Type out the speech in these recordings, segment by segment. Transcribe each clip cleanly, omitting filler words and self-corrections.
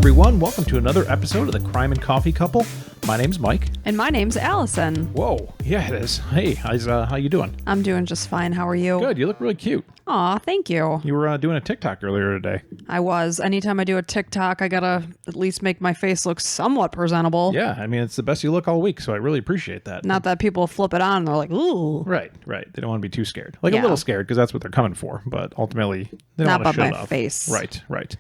everyone. Welcome to another episode of the Crime and Coffee Couple. My name's Mike. And my name's Allison. Whoa. Yeah, it is. Hey, how you doing? I'm doing just fine. How are you? Good. You look really cute. Aw, thank you. You were doing a TikTok earlier today. I was. Anytime I do a TikTok, I gotta at least make my face look somewhat presentable. Yeah, I mean, it's the best you look all week, so I really appreciate that. Not that people flip it on and they're like, ooh. Right. They don't want to be too scared. Like a little scared, because that's what they're coming for, but ultimately, they don't want to show it off. Not about my face. Right.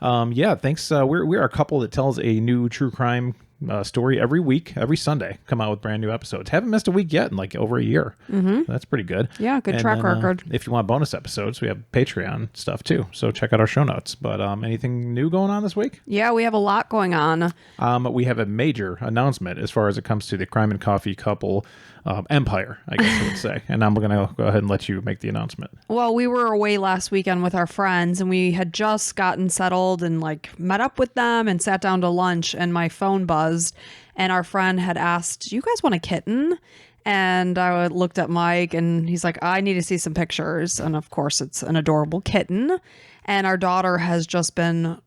Yeah, thanks. We're a couple that tells a new true crime story every week, every Sunday. Come out with brand new episodes. Haven't missed a week yet in like over a year. Mm-hmm. So that's pretty good. Yeah, good track record. If you want bonus episodes, we have Patreon stuff too. So check out our show notes. But anything new going on this week? Yeah, we have a lot going on. We have a major announcement as far as it comes to the Crime and Coffee Couple empire, I guess I would say. And I'm going to go ahead and let you make the announcement. Well, we were away last weekend with our friends and we had just gotten settled and like met up with them and sat down to lunch, and my phone buzzed and our friend had asked, "Do you guys want a kitten?" And I looked at Mike and he's like, "I need to see some pictures." And of course it's an adorable kitten. And our daughter has just been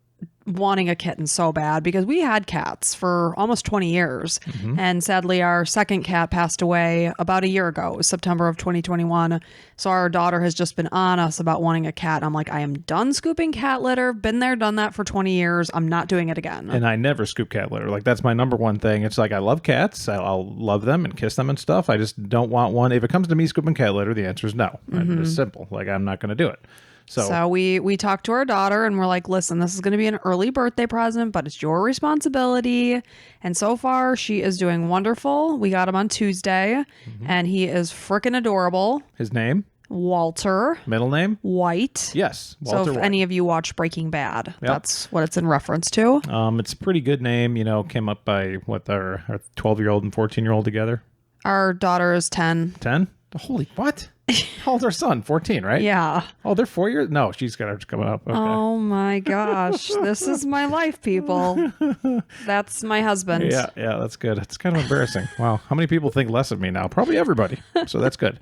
wanting a kitten so bad because we had cats for almost 20 years. Mm-hmm. And sadly, our second cat passed away about a year ago. It was September of 2021. So our daughter has just been on us about wanting a cat. I'm like, I am done scooping cat litter. Been there, done that for 20 years. I'm not doing it again. And I never scoop cat litter. Like, that's my number one thing. It's like, I love cats. I'll love them and kiss them and stuff. I just don't want one. If it comes to me scooping cat litter, the answer is no. Mm-hmm. It's simple. Like, I'm not going to do it. So we talked to our daughter and we're like, listen, this is going to be an early birthday present, but it's your responsibility. And so far, she is doing wonderful. We got him on Tuesday, and he is freaking adorable. His name? Walter. Middle name? White. Yes, Walter So if White. Any of you watch Breaking Bad, that's what it's in reference to. It's a pretty good name. You know, came up by our 12-year-old and 14-year-old together. Our daughter is 10. 10? Holy, what? How old's our son? 14, right? Yeah. Oh, they're 4 years? No, she's got to come up. Okay. Oh my gosh. This is my life, people. That's my husband. Yeah, that's good. It's kind of embarrassing. Wow. How many people think less of me now? Probably everybody. So that's good.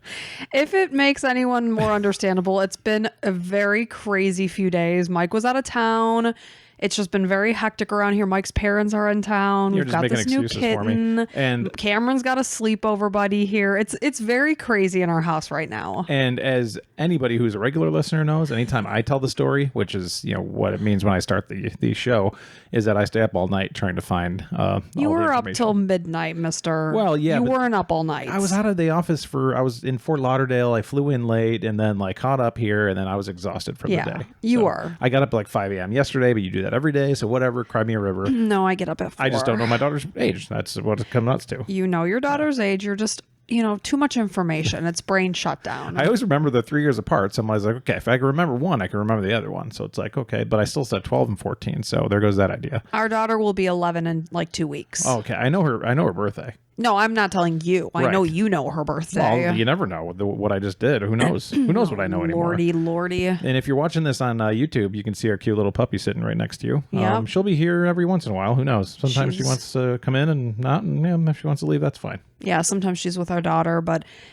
If it makes anyone more understandable, it's been a very crazy few days. Mike was out of town. It's just been very hectic around here. Mike's parents are in town. You're We've just got making this new excuses for me. kitten. And Cameron's got a sleepover buddy here. It's very crazy in our house right now. And as anybody who's a regular listener knows, anytime I tell the story, which is, you know, what it means when I start the show, is that I stay up all night trying to find You were up till midnight, mister. Well, yeah. You weren't up all night. I was out of the office I was in Fort Lauderdale. I flew in late and then like caught up here, and then I was exhausted from the day. You were. I got up at like 5 a.m. yesterday, but you do that every day, so whatever. Cry me a river. No, I get up at 4. I just don't know my daughter's age. That's what it comes nuts to. You know your daughter's age. You're just, too much information. It's brain shut down. I always remember the 3 years apart. So I was like, okay, if I can remember one, I can remember the other one. So it's like, okay, but I still said 12 and 14. So there goes that idea. Our daughter will be 11 in like 2 weeks. Oh, okay. I know her birthday. No, I'm not telling you. I know you know her birthday. Well, you never know what I just did. Who knows? Who knows what I know anymore? Lordy. And if you're watching this on YouTube, you can see our cute little puppy sitting right next to you. Yeah. She'll be here every once in a while. Who knows? Sometimes she wants to come in and not. And if she wants to leave, that's fine. Yeah, sometimes she's with our daughter.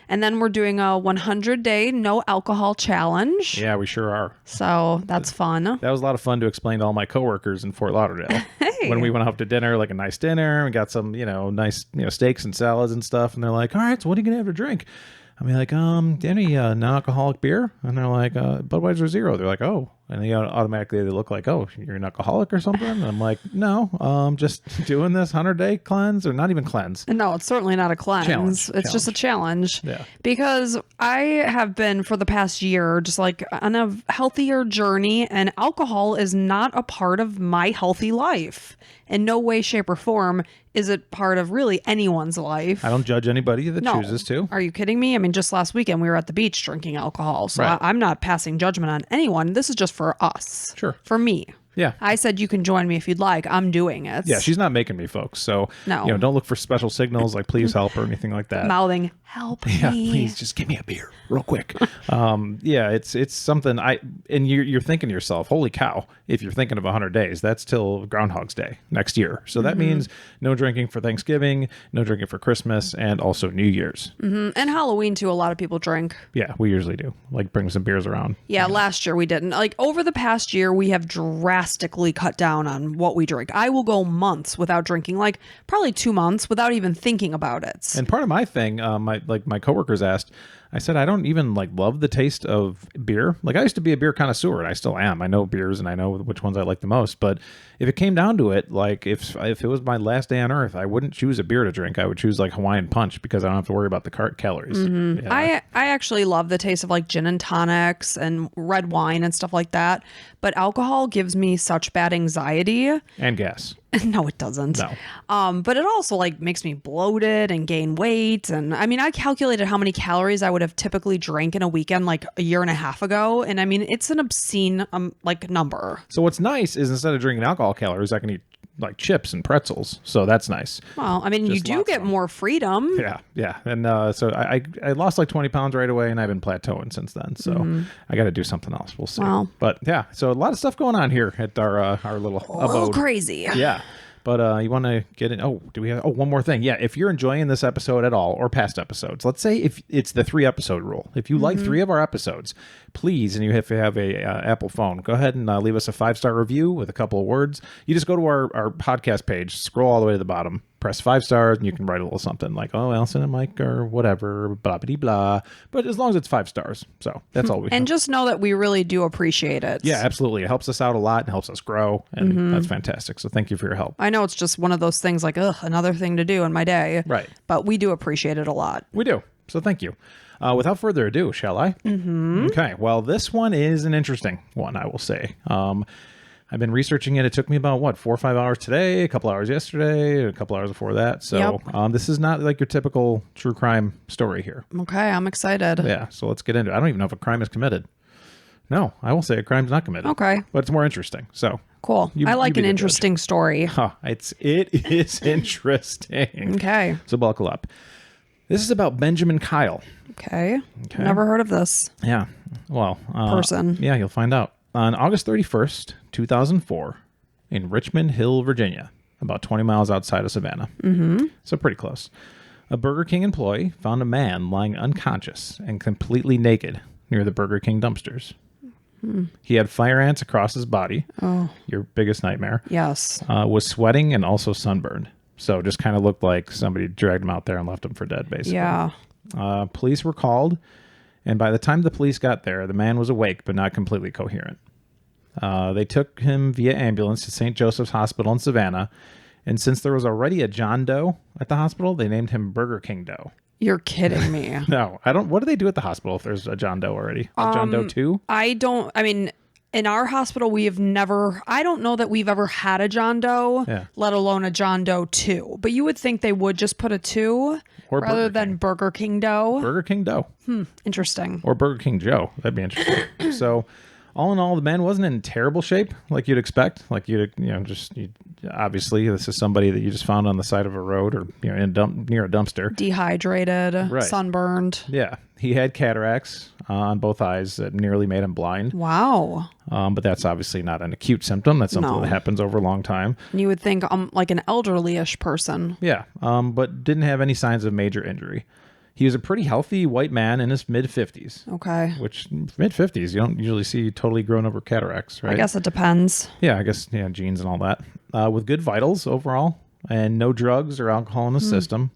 And then we're doing a 100-day no alcohol challenge. Yeah, we sure are. So that's fun. That was a lot of fun to explain to all my coworkers in Fort Lauderdale. Hey. When we went out to dinner, like a nice dinner, and got some, nice, steaks and salads and stuff. And they're like, all right, so what are you going to have to drink? I'm like, any non-alcoholic beer? And they're like, Budweiser Zero. They're like, oh. And they automatically they look like, oh, you're an alcoholic or something? And I'm like, no, just doing this 100-day cleanse, or not even cleanse. No, it's certainly not a cleanse. Challenge. Just a challenge. Yeah. Because I have been for the past year just like on a healthier journey, and alcohol is not a part of my healthy life. In no way, shape, or form is it part of really anyone's life. I don't judge anybody that chooses to. Are you kidding me? I mean, just last weekend we were at the beach drinking alcohol. So right. I'm not passing judgment on anyone. This is just for us. Sure. For me. Yeah. I said you can join me if you'd like. I'm doing it. Yeah, she's not making me, folks. So, no. Don't look for special signals like please help or anything like that. Mouthing, Help Yeah, me. please just give me a beer real quick. Yeah, it's something and you're thinking to yourself, holy cow, if you're thinking of 100 days, that's till Groundhog's Day next year. So that means no drinking for Thanksgiving, no drinking for Christmas, and also New Year's. And Halloween too, a lot of people drink. Yeah, we usually do. Like bring some beers around. Yeah, last year we didn't. Like over the past year, we have drastically cut down on what we drink. I will go months without drinking, like probably 2 months without even thinking about it. And part of my thing, my coworkers asked, I said, I don't even like love the taste of beer. Like I used to be a beer connoisseur and I still am. I know beers and I know which ones I like the most. But if it came down to it, like if it was my last day on earth, I wouldn't choose a beer to drink. I would choose like Hawaiian Punch because I don't have to worry about the calories. Yeah. I actually love the taste of like gin and tonics and red wine and stuff like that. But alcohol gives me such bad anxiety. And gas. No, it doesn't. No. But it also like makes me bloated and gain weight. And I mean, I calculated how many calories I would have typically drank in a weekend like a year and a half ago. And I mean, it's an obscene like number. So what's nice is instead of drinking alcohol calories, I can eat like chips and pretzels. So that's nice. Well, I mean, you do get more freedom. Yeah, yeah. And so I lost like 20 pounds right away, and I've been plateauing since then. So I got to do something else. We'll see. Wow. But yeah, so a lot of stuff going on here at our little A little abode. crazy. Yeah. But you want to get in? Oh, do we have? Oh, one more thing. Yeah, if you're enjoying this episode at all or past episodes, let's say if it's the 3-episode rule. If you like 3 of our episodes, please, and you have a Apple phone, go ahead and leave us a 5-star review with a couple of words. You just go to our podcast page, scroll all the way to the bottom, press 5 stars, and you can write a little something like, "Oh, Allison and Mike," or whatever, blah blah blah. But as long as it's 5 stars, so that's all we. And just know that we really do appreciate it. Yeah, absolutely. It helps us out a lot and helps us grow, and that's fantastic. So thank you for your help. I know it's just one of those things like, another thing to do in my day. Right. But we do appreciate it a lot. We do. So thank you. Without further ado, shall I? Mm-hmm. Okay. Well, this one is an interesting one, I will say. I've been researching it. It took me about, 4 or 5 hours today, a couple hours yesterday, a couple hours before that. So this is not like your typical true crime story here. Okay. I'm excited. Yeah. So let's get into it. I don't even know if a crime is committed. No, I will say a crime's not committed. Okay. But it's more interesting. So cool. I like an the interesting story. Huh, it is interesting. Okay. So buckle up. This is about Benjaman Kyle. Okay. Never heard of this. Yeah. Well, person. Yeah, you'll find out. On August 31st, 2004, in Richmond Hill, Virginia, about 20 miles outside of Savannah. So pretty close. A Burger King employee found a man lying unconscious and completely naked near the Burger King dumpsters. He had fire ants across his body. Oh. Your biggest nightmare. Yes. Was sweating and also sunburned. So just kind of looked like somebody dragged him out there and left him for dead, basically. Yeah. Police were called, and by the time the police got there, the man was awake but not completely coherent. They took him via ambulance to St. Joseph's Hospital in Savannah, and since there was already a John Doe at the hospital, they named him Burger King Doe. You're kidding me. No, I don't. What do they do at the hospital if there's a John Doe already? A John Doe 2? I mean, in our hospital, I don't know that we've ever had a John Doe, let alone a John Doe 2. But you would think they would just put a 2 or rather than Burger King Doe. Burger King Doe. Interesting. Or Burger King Joe. That'd be interesting. So, all in all, the man wasn't in terrible shape like you'd expect. Like obviously, this is somebody that you just found on the side of a road or near a dumpster. Dehydrated, sunburned. Yeah, he had cataracts on both eyes that nearly made him blind. Wow. But that's obviously not an acute symptom. That's something that happens over a long time. And you would think like an elderly-ish person. Yeah, but didn't have any signs of major injury. He was a pretty healthy white man in his mid-50s. Okay. Which, mid-50s, you don't usually see totally grown over cataracts, right? I guess it depends. Yeah, I guess, genes and all that. With good vitals overall, and no drugs or alcohol in his system.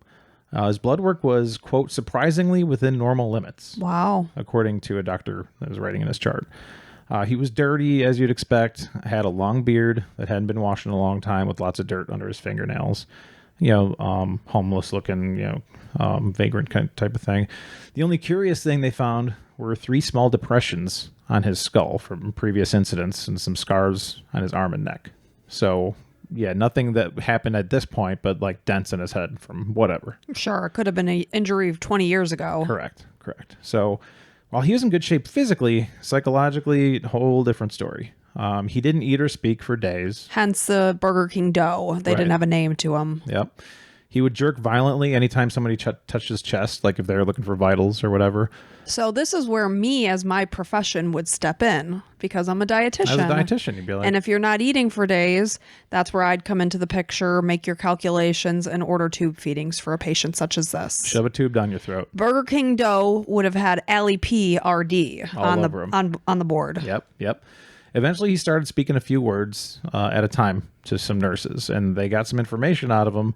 His blood work was, quote, surprisingly within normal limits. Wow. According to a doctor that was writing in his chart. He was dirty, as you'd expect, had a long beard that hadn't been washed in a long time with lots of dirt under his fingernails. Homeless looking, vagrant kind of type of thing. The only curious thing they found were 3 small depressions on his skull from previous incidents and some scars on his arm and neck. So, yeah, nothing that happened at this point, but like dents in his head from whatever. Sure. It could have been an injury of 20 years ago. Correct. So, while he was in good shape physically, psychologically, a whole different story. He didn't eat or speak for days. Hence the Burger King Doe. They didn't have a name to him. Yep. He would jerk violently anytime somebody touched his chest, like if they were looking for vitals or whatever. So this is where me, as my profession, would step in because I'm a dietitian. As a dietitian, you'd be like... And if you're not eating for days, that's where I'd come into the picture, make your calculations, and order tube feedings for a patient such as this. Shove a tube down your throat. Burger King dough would have had Allie P. RD on the board. Yep. Eventually, he started speaking a few words at a time to some nurses, and they got some information out of him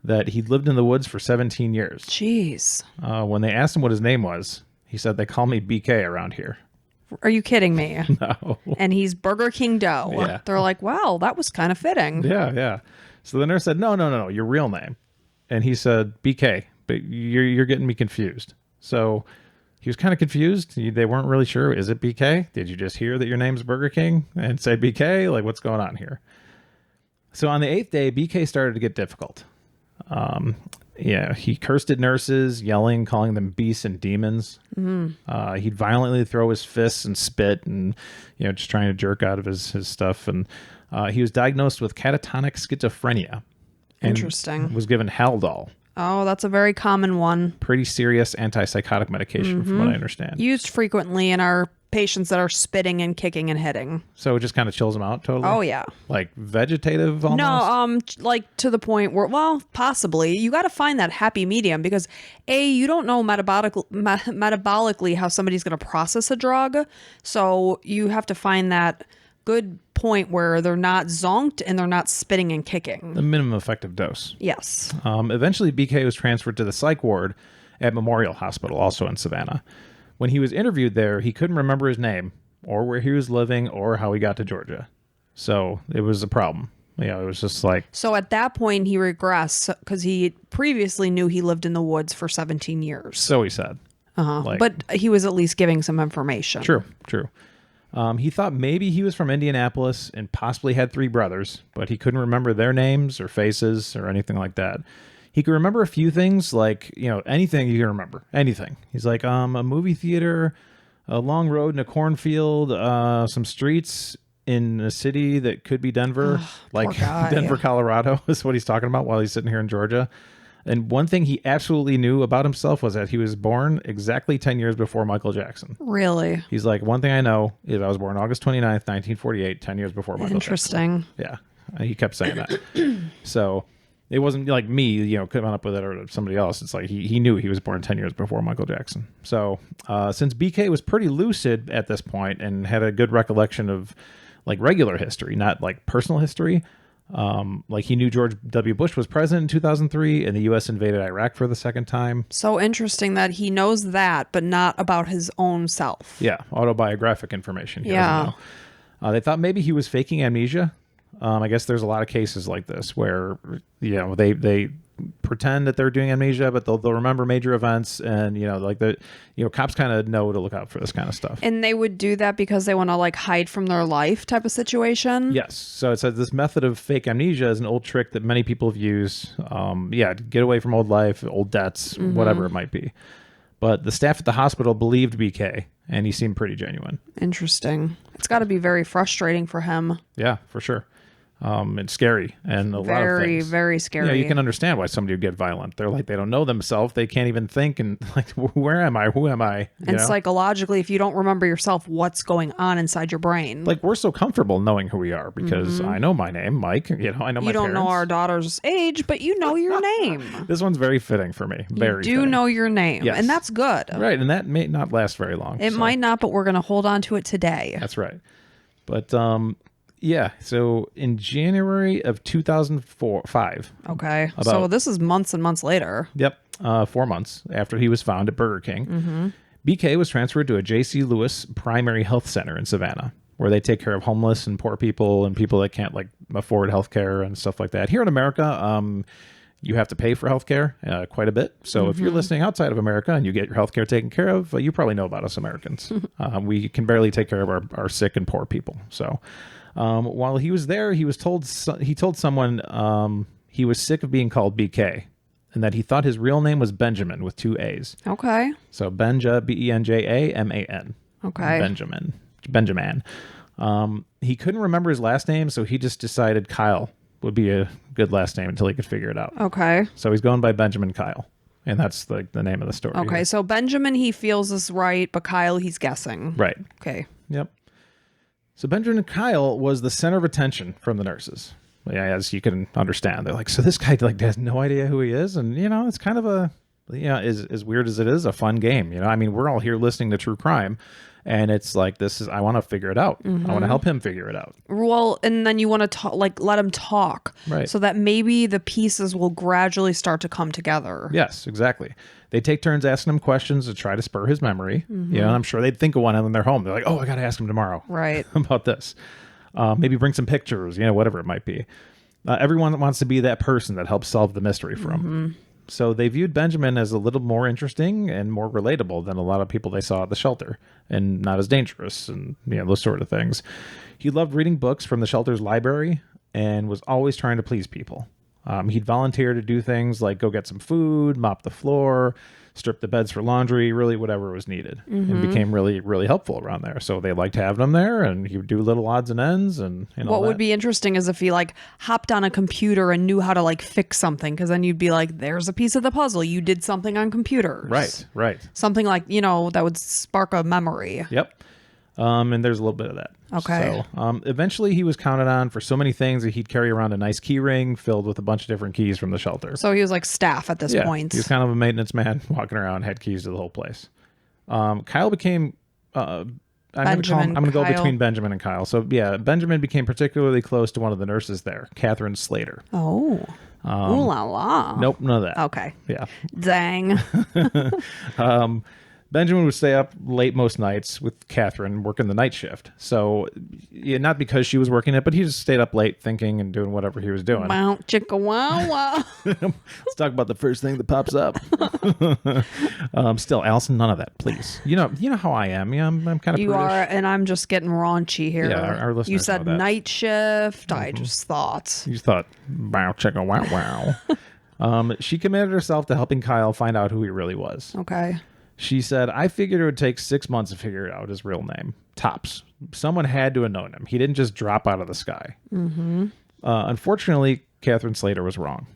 that he'd lived in the woods for 17 years. Jeez. When they asked him what his name was, he said, "They call me BK around here." Are you kidding me? No. And he's Burger King dough. Yeah. They're like, wow, that was kind of fitting. Yeah. So the nurse said, no, your real name. And he said, BK, but you're getting me confused. So he was kind of confused. They weren't really sure. Is it BK? Did you just hear that your name's Burger King and say BK? Like, what's going on here? So on the 8th day, BK started to get difficult. He cursed at nurses, yelling, calling them beasts and demons. He'd violently throw his fists and spit and, just trying to jerk out of his stuff. And he was diagnosed with catatonic schizophrenia. Interesting. Was given Haldol. Oh, that's a very common one. Pretty serious antipsychotic medication, from what I understand. Used frequently in our patients that are spitting and kicking and hitting. So it just kind of chills them out totally? Oh, yeah. Like vegetative almost? No, like to the point where, well, possibly. You got to find that happy medium because, A, you don't know metabolically how somebody's going to process a drug. So you have to find that good point where they're not zonked and they're not spitting and kicking. The minimum effective dose. Yes. Eventually, BK was transferred to the psych ward at Memorial Hospital, also in Savannah. When he was interviewed there, he couldn't remember his name or where he was living or how he got to Georgia. So it was a problem. It was just like... So at that point, he regressed because he previously knew he lived in the woods for 17 years. So he said. But he was at least giving some information. True. He thought maybe he was from Indianapolis and possibly had 3 brothers, but he couldn't remember their names or faces or anything like that. He could remember a few things, like, anything you can remember. Anything. He's like, a movie theater, a long road in a cornfield, some streets in a city that could be Denver, like Denver, Colorado is what he's talking about while he's sitting here in Georgia. And one thing he absolutely knew about himself was that he was born exactly 10 years before Michael Jackson. Really? He's like, one thing I know is I was born August 29th, 1948, 10 years before Michael Jackson. Interesting. Yeah. He kept saying that. So it wasn't like me, coming up with it or somebody else. It's like he knew he was born 10 years before Michael Jackson. So since BK was pretty lucid at this point and had a good recollection of like regular history, not like personal history, like he knew George W. Bush was president in 2003 and the U.S. invaded Iraq for the second time. So interesting that he knows that, but not about his own self. Yeah, autobiographic information. He doesn't know. They thought maybe he was faking amnesia. I guess there's a lot of cases like this where, they pretend that they're doing amnesia, but they'll remember major events, and cops kind of know to look out for this kind of stuff. And they would do that because they want to like hide from their life type of situation. Yes. So it says this method of fake amnesia is an old trick that many people have used. To get away from old life, old debts, whatever it might be. But the staff at the hospital believed BK, and he seemed pretty genuine. Interesting. It's got to be very frustrating for him. Yeah, for sure. It's scary and a lot of things. Very, very scary. You can understand why somebody would get violent. They're like, they don't know themselves. They can't even think. And like, where am I? Who am I? And psychologically, if you don't remember yourself, what's going on inside your brain? Like, we're so comfortable knowing who we are because I know my name, Mike. I know my parents. You don't know our daughter's age, but you know your name. This one's very fitting for me. Very You do know your name. Yes. And that's good. Right. And that may not last very long. It might not, but we're going to hold on to it today. That's right. But, yeah, so in January of 2005. Okay, so this is months and months later. Yep, 4 months after he was found at Burger King. BK was transferred to a J.C. Lewis primary health center in Savannah, where they take care of homeless and poor people and people that can't like afford health care and stuff like that. Here in America, you have to pay for health care quite a bit. So if you're listening outside of America and you get your health care taken care of, you probably know about us Americans. We can barely take care of our sick and poor people. So while he was there, he told someone he was sick of being called BK and that he thought his real name was Benjaman with 2 A's. Okay. So Benjaman. Okay. Benjaman. He couldn't remember his last name, so he just decided Kyle would be a good last name until he could figure it out. Okay. So he's going by Benjaman Kyle. And that's the name of the story. Okay, so Benjamin, he feels is right, but Kyle, he's guessing. Right. Okay. Yep. So Benjamin Kyle was the center of attention from the nurses. Yeah, as you can understand. They're like, so this guy like has no idea who he is. And, it's kind of a, as weird as it is, a fun game. I mean, we're all here listening to true crime. And it's like, I want to figure it out. I want to help him figure it out. Well, and then you want to let him talk. Right. So that maybe the pieces will gradually start to come together. Yes, exactly. They take turns asking him questions to try to spur his memory. And I'm sure they'd think of one when they're home. They're like, oh, I got to ask him tomorrow. Right. About this. Maybe bring some pictures, whatever it might be. Everyone wants to be that person that helps solve the mystery for him. So they viewed Benjamin as a little more interesting and more relatable than a lot of people they saw at the shelter, and not as dangerous and those sort of things. He loved reading books from the shelter's library and was always trying to please people. He'd volunteer to do things like go get some food, mop the floor, strip the beds for laundry, really whatever was needed, and became really, really helpful around there. So they liked having him there, and he would do little odds and ends. And what would be interesting is if he hopped on a computer and knew how to fix something, because then you'd be like, there's a piece of the puzzle. You did something on computers. Right. Something that would spark a memory. Yep. And there's a little bit of that. Okay. So eventually he was counted on for so many things that he'd carry around a nice key ring filled with a bunch of different keys from the shelter. So he was staff at this point. He was kind of a maintenance man walking around, had keys to the whole place. Kyle became... I'm going to go between Benjamin and Kyle. So yeah, Benjamin became particularly close to one of the nurses there, Catherine Slater. Oh. Ooh la la. Nope, none of that. Okay. Yeah. Dang. Benjamin would stay up late most nights with Catherine working the night shift. So, not because she was working it, but he just stayed up late thinking and doing whatever he was doing. Wow, chicka wow wow. Let's talk about the first thing that pops up. Still, Allison, none of that, please. You know how I am. Yeah, I'm kind of You prudish. are, and I'm just getting raunchy here. Yeah, our listeners You said know that. night shift. I just thought. You thought, wow, chicka wow wow. She committed herself to helping Kyle find out who he really was. Okay. She said, I figured it would take 6 months to figure out his real name. Tops. Someone had to have known him. He didn't just drop out of the sky. Unfortunately, Catherine Slater was wrong.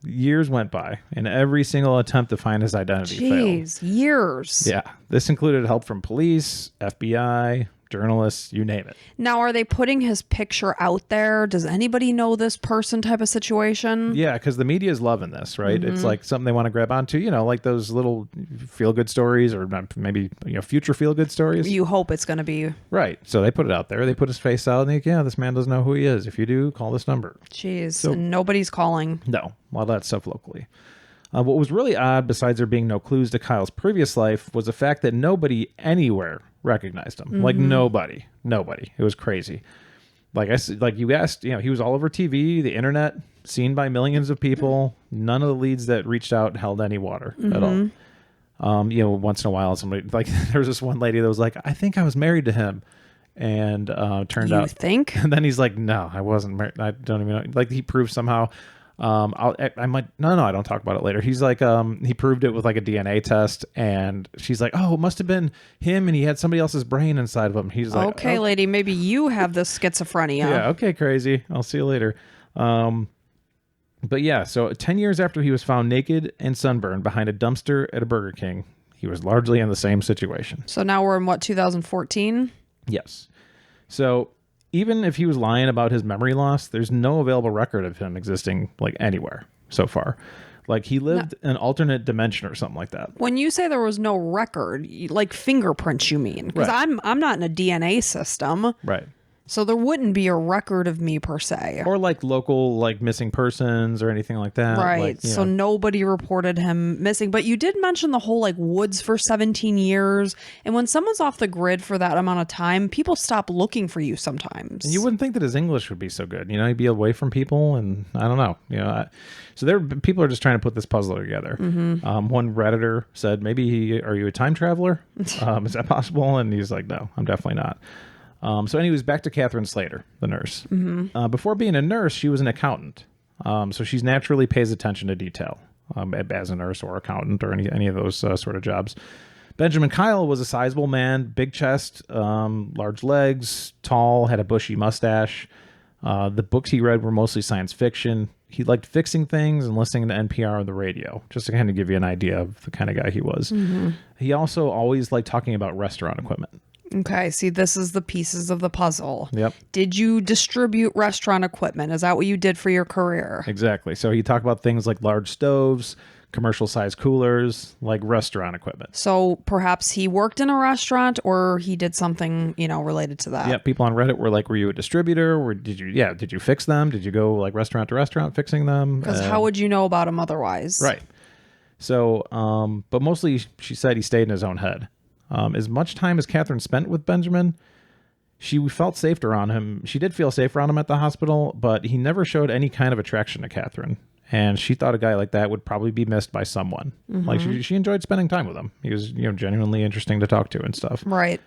Years went by, and every single attempt to find his identity failed. Jeez, years. Yeah. This included help from police, FBI, journalists, you name it. Now, are they putting his picture out there? Does anybody know this person type of situation? Yeah, because the media is loving this, right? It's like something they want to grab onto, like those little feel-good stories or maybe future feel-good stories. You hope it's going to be. Right. So they put it out there. They put his face out and this man doesn't know who he is. If you do, call this number. Jeez, and nobody's calling. No, a lot of that stuff locally. What was really odd, besides there being no clues to Kyle's previous life, was the fact that nobody anywhere recognized him. Like nobody. It was crazy. Like you asked, he was all over TV, the internet, seen by millions of people. None of the leads that reached out held any water at all. Once in a while, somebody there was this one lady that was like, I think I was married to him. And turned out. You think? And then he's like, no, I wasn't married. I don't even know. He proved somehow. I might, no, I don't talk about it later. He's like, he proved it with a DNA test, and she's like, oh, it must have been him, and he had somebody else's brain inside of him. He's like, okay, lady, maybe you have this schizophrenia. Yeah, okay, crazy. I'll see you later. But yeah, so 10 years after he was found naked and sunburned behind a dumpster at a Burger King, he was largely in the same situation. So now we're in 2014? Yes. So even if he was lying about his memory loss, there's no available record of him existing anywhere so far. He lived an alternate dimension or something like that. When you say there was no record, fingerprints, you mean? Because Right. I'm not in a DNA system. Right. So there wouldn't be a record of me per se. Or local missing persons or anything like that. Right. So nobody reported him missing. But you did mention the whole woods for 17 years. And when someone's off the grid for that amount of time, people stop looking for you sometimes. And you wouldn't think that his English would be so good. He'd be away from people, and I don't know. So people are just trying to put this puzzle together. One Redditor said, maybe are you a time traveler? Is that possible? And he's like, no, I'm definitely not. So anyways, back to Catherine Slater, the nurse. Before being a nurse, she was an accountant. So she naturally pays attention to detail as a nurse or accountant or any of those sort of jobs. Benjaman Kyle was a sizable man, big chest, large legs, tall, had a bushy mustache. The books he read were mostly science fiction. He liked fixing things and listening to NPR on the radio, just to kind of give you an idea of the kind of guy he was. He also always liked talking about restaurant equipment. Okay, see, this is the pieces of the puzzle. Yep. Did you distribute restaurant equipment? Is that what you did for your career? Exactly. So he talked about things like large stoves, commercial size coolers, like restaurant equipment. So perhaps he worked in a restaurant or he did something, related to that. Yeah, people on Reddit were like, were you a distributor? Or did you fix them? Did you go like restaurant to restaurant fixing them? Because how would you know about him otherwise? Right. So, but mostly she said he stayed in his own head. As much time as Catherine spent with Benjamin, she felt safe around him. She did feel safe around him at the hospital, but he never showed any kind of attraction to Catherine. And she thought a guy like that would probably be missed by someone. Like she enjoyed spending time with him. He was, genuinely interesting to talk to and stuff. Right.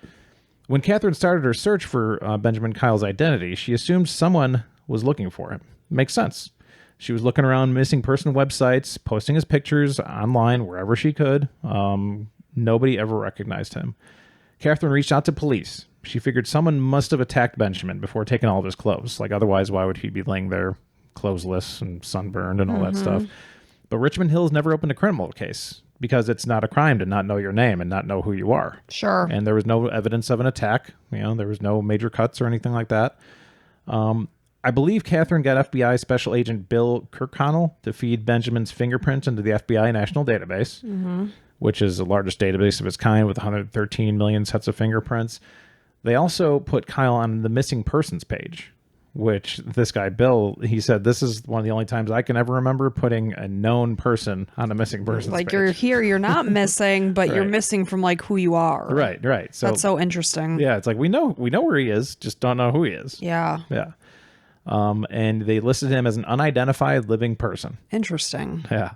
When Catherine started her search for Benjamin Kyle's identity, she assumed someone was looking for him. Makes sense. She was looking around missing person websites, posting his pictures online wherever she could. Nobody ever recognized him. Catherine reached out to police. She figured someone must have attacked Benjamin before taking all of his clothes. Like, otherwise, why would he be laying there clothesless and sunburned and all that stuff? But Richmond Hill has never opened a criminal case because it's not a crime to not know your name and not know who you are. Sure. And there was no evidence of an attack. There was no major cuts or anything like that. I believe Catherine got FBI Special Agent Bill Kirkconnell to feed Benjamin's fingerprints into the FBI National Database, which is the largest database of its kind with 113 million sets of fingerprints. They also put Kyle on the missing persons page, which this guy, Bill, he said, this is one of the only times I can ever remember putting a known person on a missing persons like page. You're here, you're not missing, but you're Right. missing from like who you are. Right. So that's so interesting. yeah, it's like we know where he is, just don't know who he is. Yeah. Yeah. And they listed him as an unidentified living person. Interesting. Yeah.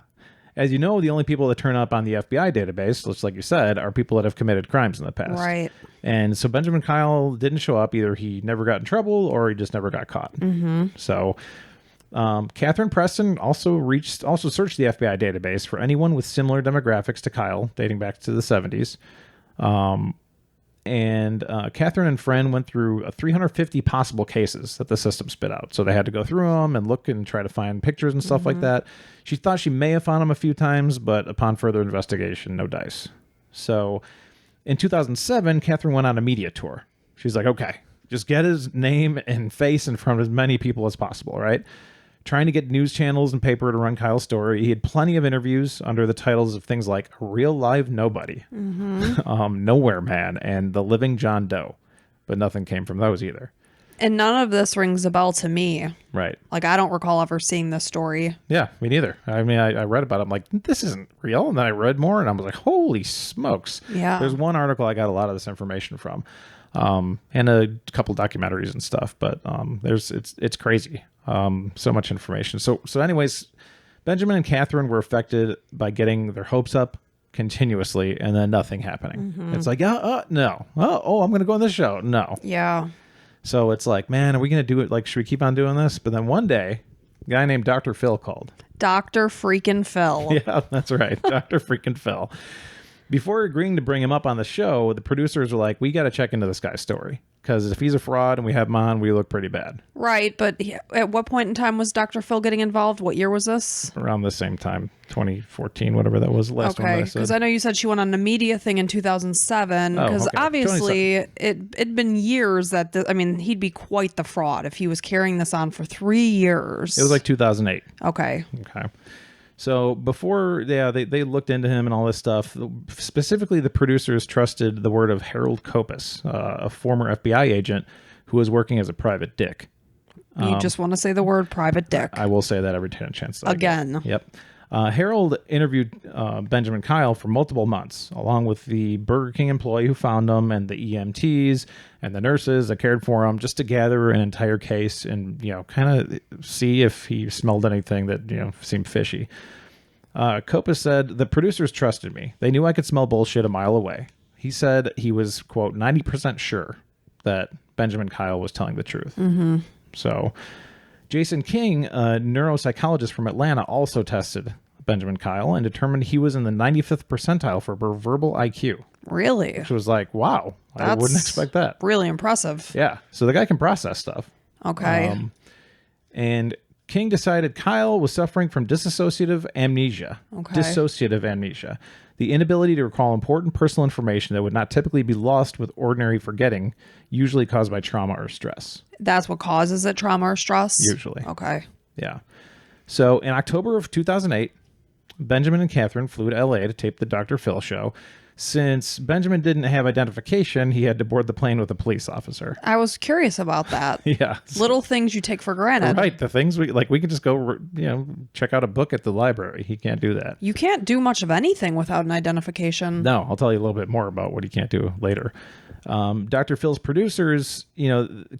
As you know, the only people that turn up on the FBI database, just like you said, are people that have committed crimes in the past. Right. And so Benjamin Kyle didn't show up. Either he never got in trouble or he just never got caught. So Catherine Preston also searched the FBI database for anyone with similar demographics to Kyle, dating back to the 70s. And Catherine and friend went through 350 possible cases that the system spit out. So they had to go through them and look and try to find pictures and stuff like that. She thought she may have found them a few times, but upon further investigation, no dice. So in 2007, Catherine went on a media tour. She's like, okay, just get his name and face in front of as many people as possible, right? Trying to get news channels and paper to run Kyle's story. He had plenty of interviews under the titles of things like Real Live Nobody, Nowhere Man, and The Living John Doe. But nothing came from those either. And none of this rings a bell to me. Right. Like, I don't recall ever seeing this story. Yeah, me neither. I mean, I read about it. I'm like, this isn't real. And then I read more and I was like, holy smokes. Yeah. There's one article I got a lot of this information from. And a couple documentaries and stuff. But it's crazy. So much information. So anyways, Benjamin and Catherine were affected by getting their hopes up continuously and then nothing happening. It's like, no. I'm going to go on this show. No. Yeah. So it's like, man, are we going to do it? Like, should we keep on doing this? But then one day, a guy named Dr. Phil called. Dr. freaking Phil. Yeah, that's right. Dr. freaking Phil. Before agreeing to bring him up on the show, the producers were like, we got to check into this guy's story. Because if he's a fraud and we have him on, we look pretty bad. Right. But at what point in time was Dr. Phil getting involved? What year was this? Around the same time, 2014, whatever that was, the last one that I said. Because I know you said she went on a media thing in 2007. Because obviously it'd been years that, he'd be quite the fraud if he was carrying this on for 3 years. It was like 2008. Okay. So before, they looked into him and all this stuff. Specifically, the producers trusted the word of Harold Kopis, a former FBI agent who was working as a private dick. You just want to say the word private dick. I will say that every chance that Again. I get. Yep. Harold interviewed Benjamin Kyle for multiple months, along with the Burger King employee who found him and the EMTs and the nurses that cared for him, just to gather an entire case and, kind of see if he smelled anything that, seemed fishy. Kopis said, the producers trusted me. They knew I could smell bullshit a mile away. He said he was, quote, 90% sure that Benjamin Kyle was telling the truth. So Jason King, a neuropsychologist from Atlanta, also tested Benjamin Kyle and determined he was in the 95th percentile for verbal IQ. Really? Which was like, wow, I wouldn't expect that. Really impressive. Yeah. So the guy can process stuff. Okay. And King decided Kyle was suffering from dissociative amnesia. Okay. Dissociative amnesia. The inability to recall important personal information that would not typically be lost with ordinary forgetting, usually caused by trauma or stress. That's what causes it, trauma or stress? Usually. Okay. Yeah. So in October of 2008, Benjamin and Catherine flew to LA to tape the Dr. Phil show. Since Benjamin didn't have identification, he had to board the plane with a police officer. I was curious about that. Yeah. Little things you take for granted. Right. The things we can just go, check out a book at the library. He can't do that. You can't do much of anything without an identification. No, I'll tell you a little bit more about what he can't do later. Dr. Phil's producers,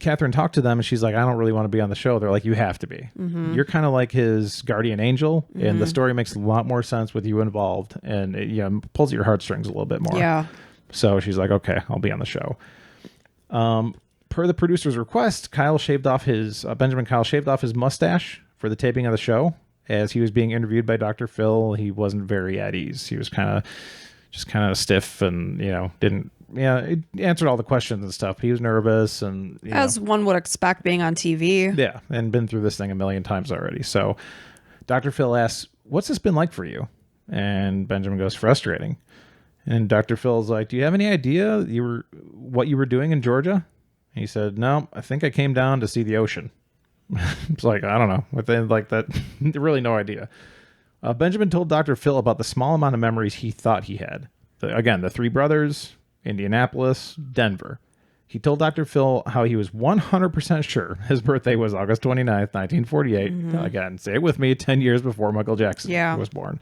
Catherine talked to them and she's like, I don't really want to be on the show. They're like, you have to be. Mm-hmm. You're kind of like his guardian angel, and the story makes a lot more sense with you involved, and it pulls at your heartstrings a little bit more. Yeah. So she's like, okay, I'll be on the show. Per the producer's request, Benjamin Kyle shaved off his mustache for the taping of the show. As he was being interviewed by Dr. Phil, he wasn't very at ease. He was kind of stiff and, he answered all the questions and stuff. He was nervous and as one would expect being on TV. Yeah, and been through this thing a million times already. So Dr. Phil asks, what's this been like for you? And Benjamin goes, frustrating. And Dr. Phil's like, do you have any idea what you were doing in Georgia? And he said, no, I think I came down to see the ocean. It's like, I don't know. Within like that, really no idea. Benjamin told Dr. Phil about the small amount of memories he thought he had. The three brothers, Indianapolis, Denver. He told Dr. Phil how he was 100% sure his birthday was August 29th, 1948. Mm-hmm. Again, say it with me, 10 years before Michael Jackson was born.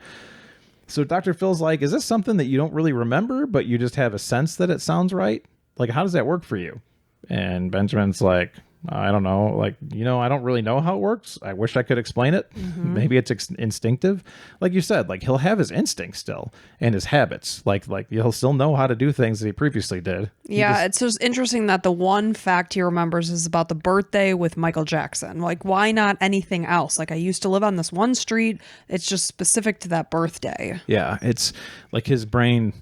So Dr. Phil's like, is this something that you don't really remember, but you just have a sense that it sounds right? Like, how does that work for you? And Benjamin's like, I don't know. Like, I don't really know how it works. I wish I could explain it. Mm-hmm. Maybe it's instinctive. Like you said, like he'll have his instincts still and his habits. Like he'll still know how to do things that he previously did. It's just interesting that the one fact he remembers is about the birthday with Michael Jackson. Like, why not anything else? Like, I used to live on this one street. It's just specific to that birthday. Yeah. It's like his brain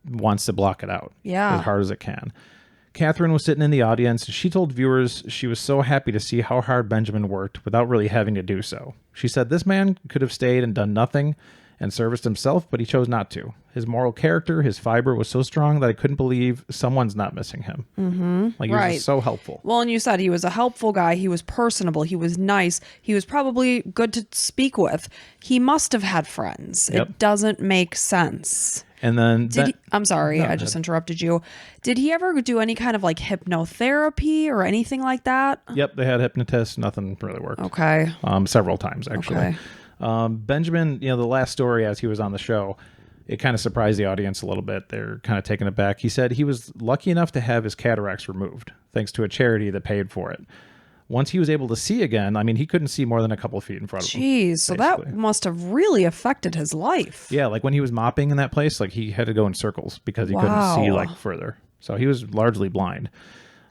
wants to block it out as hard as it can. Catherine was sitting in the audience. She told viewers she was so happy to see how hard Benjamin worked without really having to do so. She said this man could have stayed and done nothing and serviced himself, but he chose not to. His moral character, his fiber was so strong that I couldn't believe someone's not missing him. Mm-hmm. Like, he was just so helpful. Well, and you said he was a helpful guy. He was personable. He was nice. He was probably good to speak with. He must have had friends. Yep. It doesn't make sense. And then I'm sorry, I just interrupted you. Did he ever do any kind of like hypnotherapy or anything like that? Yep, they had hypnotists. Nothing really worked. Okay. Several times, actually. Okay. Benjamin, the last story as he was on the show, it kind of surprised the audience a little bit. They're kind of taken aback. He said he was lucky enough to have his cataracts removed, thanks to a charity that paid for it. Once he was able to see again, he couldn't see more than a couple of feet in front of him. Jeez, so that must have really affected his life. Yeah, like when he was mopping in that place, like he had to go in circles because he couldn't see like further. So he was largely blind.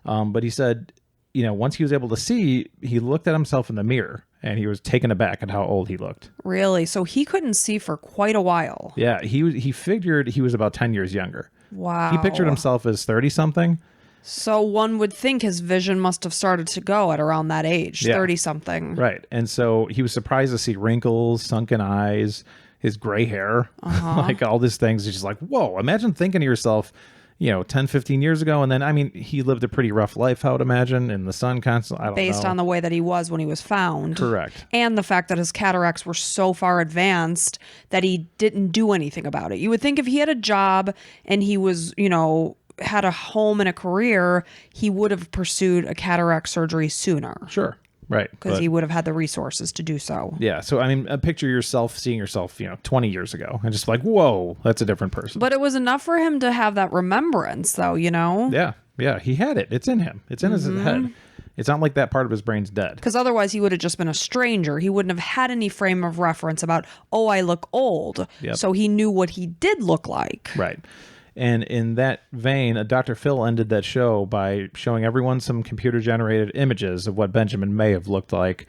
But he said, once he was able to see, he looked at himself in the mirror and he was taken aback at how old he looked. Really? So he couldn't see for quite a while. Yeah, he figured he was about 10 years younger. Wow. He pictured himself as 30-something. So one would think his vision must have started to go at around that age, 30-something. Right. And so he was surprised to see wrinkles, sunken eyes, his gray hair, like all these things. He's just like, whoa, imagine thinking to yourself, 10, 15 years ago. And then, he lived a pretty rough life, I would imagine, in the sun constantly. I don't know. Based on the way that he was when he was found. Correct. And the fact that his cataracts were so far advanced that he didn't do anything about it. You would think if he had a job and he was, had a home and a career, he would have pursued a cataract surgery sooner. Sure. Right. Because he would have had the resources to do so. Yeah. So, picture seeing yourself, 20 years ago and just like, whoa, that's a different person. But it was enough for him to have that remembrance, though, Yeah. Yeah. He had it. It's in him. It's in his head. It's not like that part of his brain's dead. Because otherwise he would have just been a stranger. He wouldn't have had any frame of reference about, I look old. Yep. So he knew what he did look like. Right. And in that vein, Dr. Phil ended that show by showing everyone some computer-generated images of what Benjamin may have looked like,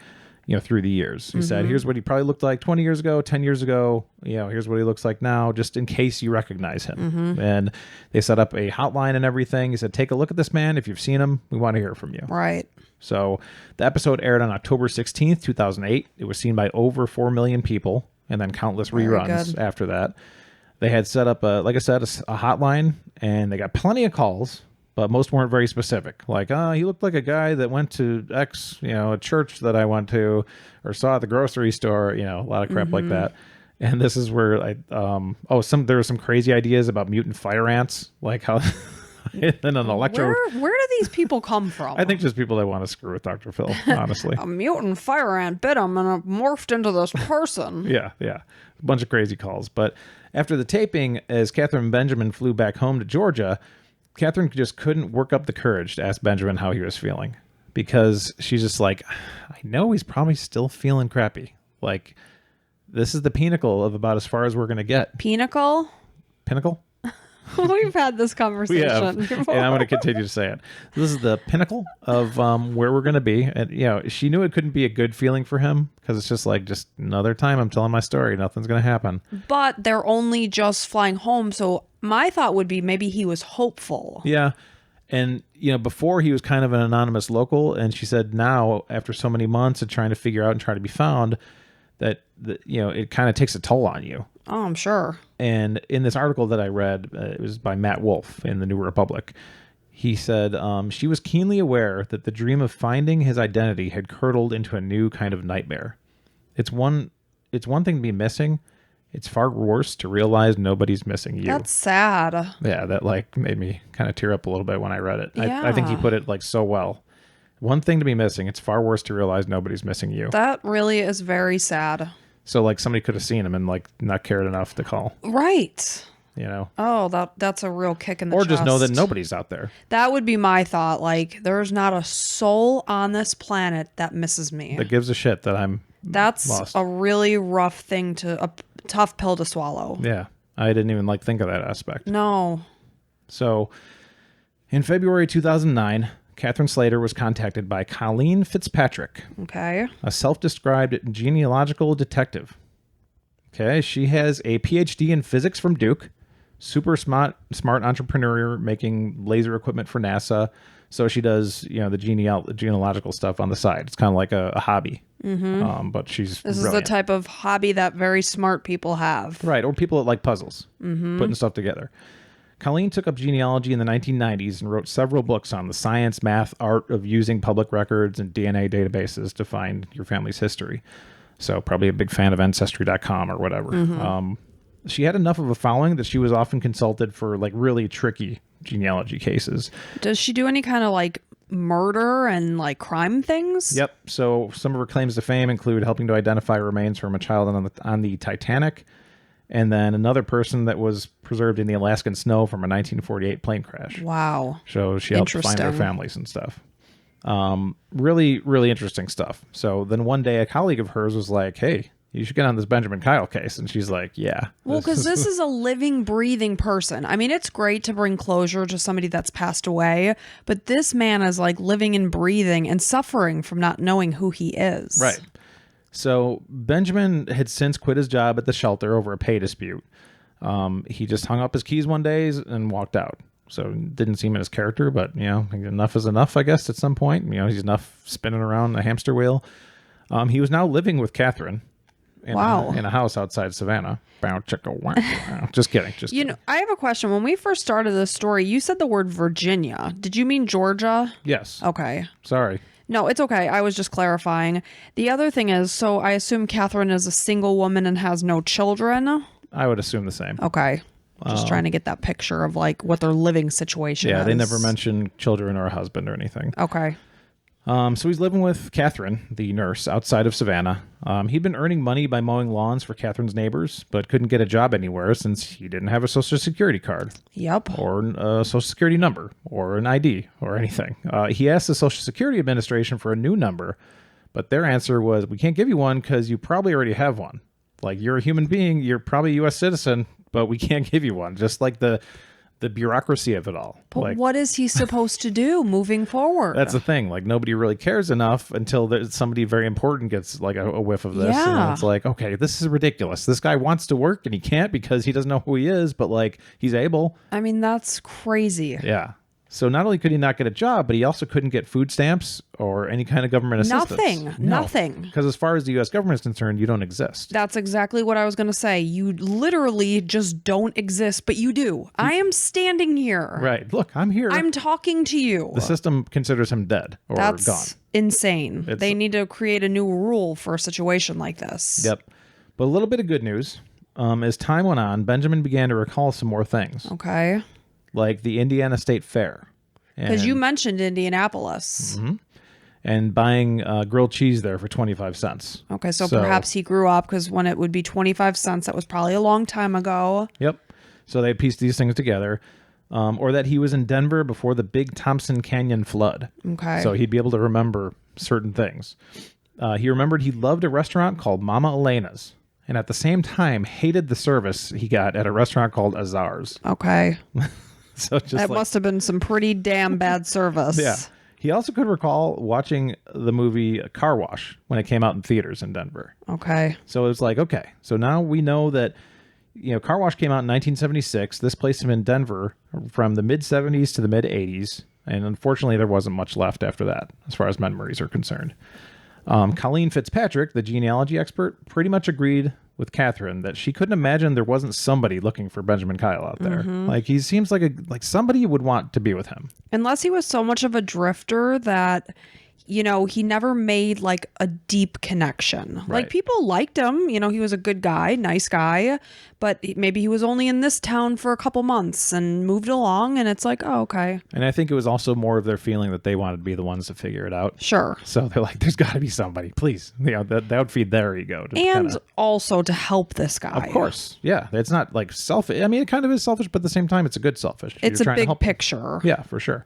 through the years. He said, here's what he probably looked like 20 years ago, 10 years ago. Here's what he looks like now, just in case you recognize him. And they set up a hotline and everything. He said, take a look at this man. If you've seen him, we want to hear from you. Right. So the episode aired on October 16th, 2008. It was seen by over 4 million people and then countless reruns after that. They had set up, like I said, a hotline, and they got plenty of calls, but most weren't very specific. Like, he looked like a guy that went to X, a church that I went to or saw at the grocery store, a lot of crap like that. And this is where there were some crazy ideas about mutant fire ants, like how... and then an electro. Where do these people come from? I think just people that want to screw with Dr. Phil, honestly. A mutant fire ant bit him and morphed into this person. Yeah. A bunch of crazy calls. But after the taping, as Catherine and Benjamin flew back home to Georgia, Catherine just couldn't work up the courage to ask Benjamin how he was feeling, because she's just like, I know he's probably still feeling crappy. Like, this is the pinnacle of about as far as we're going to get. Pinnacle? Pinnacle? We've had this conversation before. And I'm going to continue to say it. This is the pinnacle of where we're going to be. And, she knew it couldn't be a good feeling for him, because it's just like, just another time I'm telling my story. Nothing's going to happen. But they're only just flying home. So my thought would be maybe he was hopeful. Yeah. And, before he was kind of an anonymous local. And she said now, after so many months of trying to figure out and try to be found, that it kind of takes a toll on you. Oh, I'm sure. And in this article that I read, it was by Matt Wolf in the New Republic. He said she was keenly aware that the dream of finding his identity had curdled into a new kind of nightmare. It's one thing to be missing. It's far worse to realize nobody's missing you. That's sad. Yeah, that made me kind of tear up a little bit when I read it. Yeah. I think he put it so well. One thing to be missing. It's far worse to realize nobody's missing you. That really is very sad. So somebody could have seen him and not cared enough to call. Right. Oh, that's a real kick in the chest. Or just know that nobody's out there. That would be my thought. There's not a soul on this planet that misses me. That gives a shit that I'm lost. A really rough thing a tough pill to swallow. Yeah. I didn't even think of that aspect. No. So in February 2009, Catherine Slater was contacted by Colleen Fitzpatrick. Okay. A self-described genealogical detective. Okay. She has a PhD in physics from Duke. Super smart entrepreneur making laser equipment for NASA. So she does, the genealogical stuff on the side. It's kind of like a hobby. Mm-hmm. But she's This brilliant. is the type of hobby that very smart people have. Right. Or people that like puzzles. Mm-hmm. Putting stuff together. Colleen took up genealogy in the 1990s and wrote several books on the science, math, art of using public records and DNA databases to find your family's history. So probably a big fan of Ancestry.com or whatever. Mm-hmm. She had enough of a following that she was often consulted for really tricky genealogy cases. Does she do any kind of murder and crime things? Yep. So some of her claims to fame include helping to identify remains from a child on the Titanic, and then another person that was preserved in the Alaskan snow from a 1948 plane crash. Wow. So she helped find their families and stuff. Really, really interesting stuff. So then one day a colleague of hers was like, hey, you should get on this Benjaman Kyle case. And she's like, yeah. Well, because this is a living, breathing person. I mean, it's great to bring closure to somebody that's passed away, but this man is living and breathing and suffering from not knowing who he is. Right. So Benjamin had since quit his job at the shelter over a pay dispute. He just hung up his keys one day and walked out. So it didn't seem in his character, but enough is enough, I guess, at some point. He's enough spinning around the hamster wheel. He was now living with Catherine in a house outside Savannah. Just kidding. I have a question. When we first started this story, you said the word Virginia. Did you mean Georgia? Yes. Okay. Sorry. No, it's okay. I was just clarifying. The other thing is, so I assume Catherine is a single woman and has no children? I would assume the same. Okay. Just trying to get that picture of what their living situation is. Yeah, they never mentioned children or a husband or anything. Okay. So he's living with Catherine, the nurse, outside of Savannah. He'd been earning money by mowing lawns for Catherine's neighbors, but couldn't get a job anywhere since he didn't have a Social Security card. Yep. Or a Social Security number, or an ID, or anything. He asked the Social Security Administration for a new number, but their answer was, we can't give you one because you probably already have one. You're a human being, you're probably a U.S. citizen, but we can't give you one. Just like the the bureaucracy of it all. But what is he supposed to do moving forward? That's the thing. Like, nobody really cares enough until there's somebody very important gets like a whiff of this. Yeah. And it's like, okay, this is ridiculous. This guy wants to work and he can't because he doesn't know who he is, but like he's able. I mean, that's crazy. Yeah. So not only could he not get a job, but he also couldn't get food stamps or any kind of government assistance. Nothing. Because as far as the U.S. government is concerned, you don't exist. That's exactly what I was going to say. You literally just don't exist, but you do. I am standing here. Right. Look, I'm here. I'm talking to you. The system considers him dead or That's gone. insane. They need to create a new rule for a situation like this. Yep. But a little bit of good news. As time went on, Benjamin began to recall some more things. Okay. Like the Indiana State Fair. Because you mentioned Indianapolis. Mm-hmm. And buying grilled cheese there for 25 cents. Okay, so perhaps he grew up, because when it would be 25 cents, that was probably a long time ago. Yep. So they pieced these things together. Or that he was in Denver before the big Thompson Canyon flood. Okay. So he'd be able to remember certain things. He remembered he loved a restaurant called Mama Elena's. And at the same time, hated the service he got at a restaurant called Azar's. Okay. So just that must have been some pretty damn bad service. Yeah. He also could recall watching the movie Car Wash when it came out in theaters in Denver. Okay. So it was like, okay, so now we know that, Car Wash came out in 1976. This placed him in Denver from the mid-70s to the mid-80s. And unfortunately, there wasn't much left after that, as far as memories are concerned. Colleen Fitzpatrick, the genealogy expert, pretty much agreed with Catherine that she couldn't imagine there wasn't somebody looking for Benjamin Kyle out there. Mm-hmm. Like, he seems like somebody would want to be with him. Unless he was so much of a drifter that, he never made like a deep connection. Right. Like, people liked him. He was a good guy, nice guy, but maybe he was only in this town for a couple months and moved along, and it's like, oh, okay. And I think it was also more of their feeling that they wanted to be the ones to figure it out. Sure. So they're like, there's got to be somebody, please. That would feed their ego. And also to help this guy. Of course. Yeah. It's not like selfish. I mean, it kind of is selfish, but at the same time, it's a good selfish. It's a big picture. Yeah, for sure.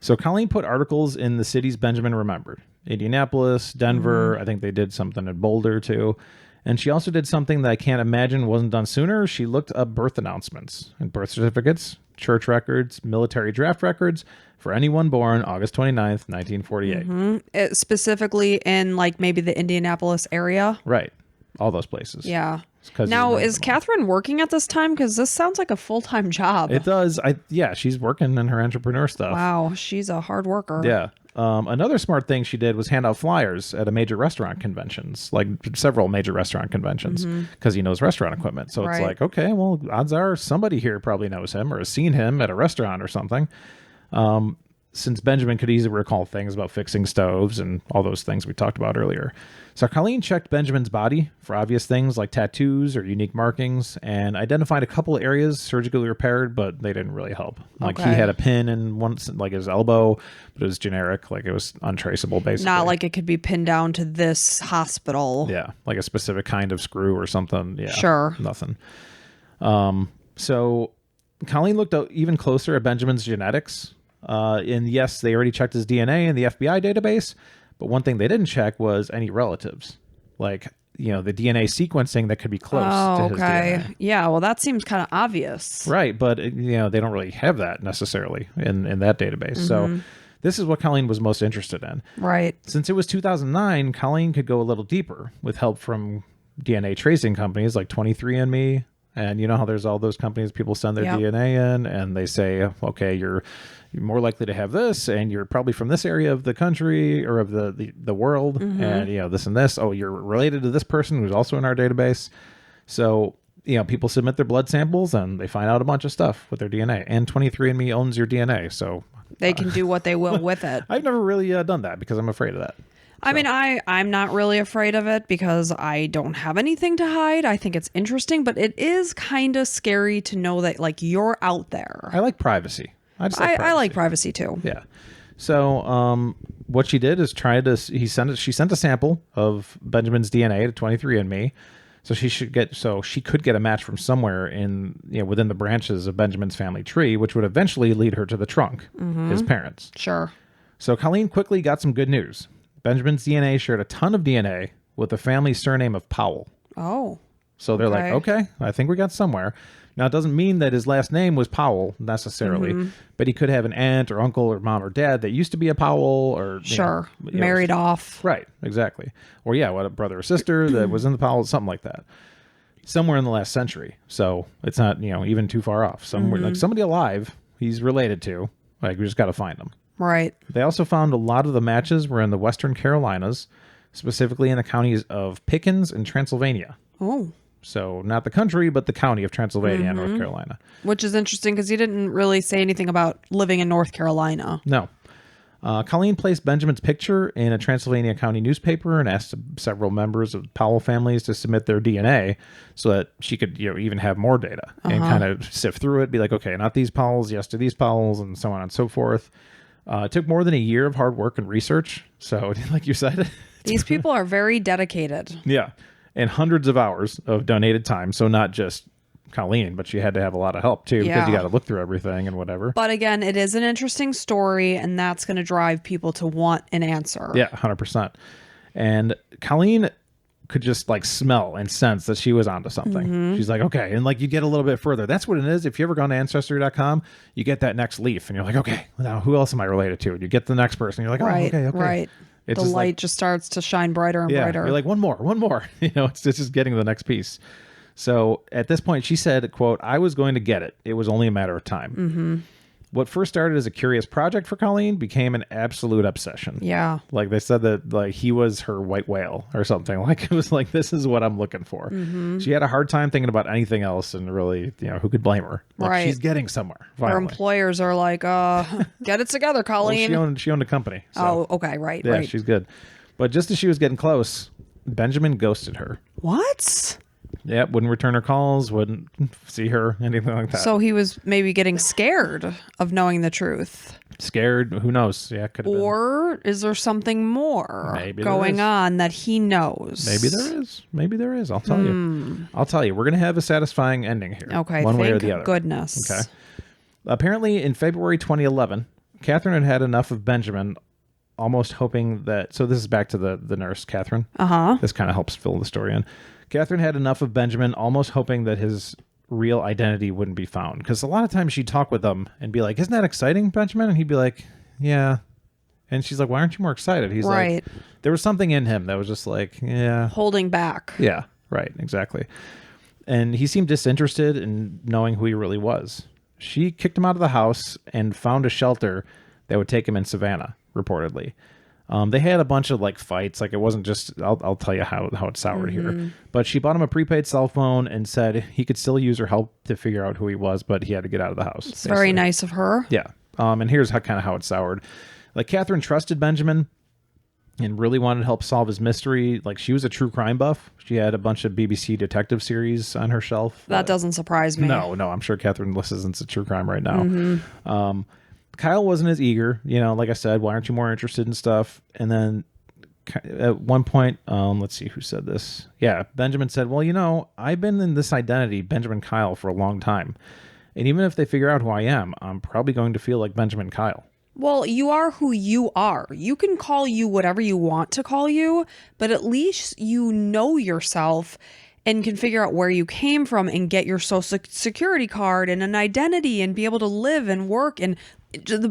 So Colleen put articles in the cities Benjamin remembered. Indianapolis, Denver. I think they did something in Boulder too. And she also did something that I can't imagine wasn't done sooner. She looked up birth announcements and birth certificates, church records, military draft records for anyone born August 29th, 1948. Specifically in like maybe the Indianapolis area. Right. All those places. Yeah. Now, is Catherine working at this time? Because this sounds like a full-time job. It does. Yeah, she's working in her entrepreneur stuff. Wow, she's a hard worker. Yeah. Another smart thing she did was hand out flyers at a major restaurant conventions, like several major restaurant conventions, because he knows restaurant equipment. So it's like, okay, well, odds are somebody here probably knows him or has seen him at a restaurant or something. Since Benjamin could easily recall things about fixing stoves and all those things we talked about earlier. So Colleen checked Benjamin's body for obvious things like tattoos or unique markings and identified a couple of areas surgically repaired, but they didn't really help. Like he had a pin in one, like his elbow, but it was generic. Like it was untraceable, basically. Not like it could be pinned down to this hospital. Yeah. Like a specific kind of screw or something. Yeah. Sure. Nothing. So Colleen looked even closer at Benjamin's genetics. And yes, they already checked his DNA in the FBI database, but one thing they didn't check was any relatives, like, the DNA sequencing that could be close to his DNA. Yeah, well, that seems kind of obvious. Right, but, they don't really have that necessarily in that database. So this is what Colleen was most interested in. Right. Since it was 2009, Colleen could go a little deeper with help from DNA tracing companies like 23andMe. And you know how there's all those companies, people send their DNA in and they say, okay, you're more likely to have this, and you're probably from this area of the country or of the world, and this and this. Oh, you're related to this person who's also in our database. So people submit their blood samples and they find out a bunch of stuff with their DNA. And 23andMe owns your DNA, so they can do what they will with it. I've never really done that because I'm afraid of that. I mean, I'm not really afraid of it because I don't have anything to hide. I think it's interesting, but it is kind of scary to know that like you're out there. I like privacy. I like privacy too. Yeah. So what she did is she sent a sample of Benjamin's DNA to 23andMe. So she could get a match from somewhere within the branches of Benjamin's family tree, which would eventually lead her to the trunk, his parents. Sure. So Colleen quickly got some good news. Benjamin's DNA shared a ton of DNA with the family surname of Powell. Oh. So they're like, okay, I think we got somewhere. Now, it doesn't mean that his last name was Powell necessarily, but he could have an aunt or uncle or mom or dad that used to be a Powell or married off. Right, exactly. Or what, a brother or sister that was in the Powell, something like that. Somewhere in the last century. So it's not, even too far off. Somewhere like somebody alive he's related to. Like, we just got to find him. Right. They also found a lot of the matches were in the Western Carolinas, specifically in the counties of Pickens and Transylvania. Oh. So not the country, but the county of Transylvania, North Carolina. Which is interesting because he didn't really say anything about living in North Carolina. No. Colleen placed Benjamin's picture in a Transylvania County newspaper and asked several members of Powell families to submit their DNA so that she could even have more data and kind of sift through it, be like, okay, not these Powells, yes to these Powells, and so on and so forth. It took more than a year of hard work and research. So like you said, these people are very dedicated. Yeah. And hundreds of hours of donated time. So not just Colleen, but she had to have a lot of help too, because you got to look through everything and whatever. But again, it is an interesting story, and that's going to drive people to want an answer. Yeah, 100%. And Colleen could just like smell and sense that she was onto something. She's like, okay. And like you get a little bit further. That's what it is. If you ever gone to Ancestry.com, you get that next leaf and you're like, okay, now who else am I related to? And you get the next person. You're like, oh, okay. Right. It's the light just starts to shine brighter and brighter. You're like, one more. It's just getting the next piece. So at this point, she said, quote, I was going to get it. It was only a matter of time. What first started as a curious project for Colleen became an absolute obsession. Yeah. Like they said that like he was her white whale or something. Like it was like, this is what I'm looking for. She had a hard time thinking about anything else, and really, who could blame her? Like, she's getting somewhere. Finally. Her employers are like, get it together, Colleen. Well, she owned a company. So. Oh, okay. Right. Yeah, she's good. But just as she was getting close, Benjamin ghosted her. What? Yeah, wouldn't return her calls, wouldn't see her, anything like that. So he was maybe getting scared of knowing the truth. Scared? Who knows? Yeah, could have been. Or is there something more going on that he knows? Maybe there is. I'll tell you. We're going to have a satisfying ending here. Okay, one way or thank the other. Goodness. Okay. Apparently, in February 2011, Catherine had had enough of Benjamin, almost hoping that... So this is back to the nurse, Catherine. This kind of helps fill the story in. Catherine had enough of Benjamin, almost hoping that his real identity wouldn't be found. Because a lot of times she'd talk with him and be like, isn't that exciting, Benjamin? And he'd be like, yeah. And she's like, why aren't you more excited? He's like, there was something in him that was just like, yeah. Holding back. Yeah, right, exactly. And he seemed disinterested in knowing who he really was. She kicked him out of the house and found a shelter that would take him in Savannah, reportedly. They had a bunch of like fights. Like it wasn't just, I'll tell you how it soured here. But she bought him a prepaid cell phone and said he could still use her help to figure out who he was, but he had to get out of the house. It's very nice of her. Yeah. And here's how it soured. Like Catherine trusted Benjamin and really wanted to help solve his mystery. Like she was a true crime buff. She had a bunch of BBC detective series on her shelf. That doesn't surprise me. No, I'm sure Catherine listens to true crime right now. Kyle wasn't as eager, like I said, why aren't you more interested in stuff? And then at one point, let's see who said this. Yeah, Benjamin said, well, I've been in this identity, Benjamin Kyle, for a long time. And even if they figure out who I am, I'm probably going to feel like Benjamin Kyle. Well, you are who you are. You can call you whatever you want to call you, but at least you know yourself and can figure out where you came from and get your social security card and an identity and be able to live and work. And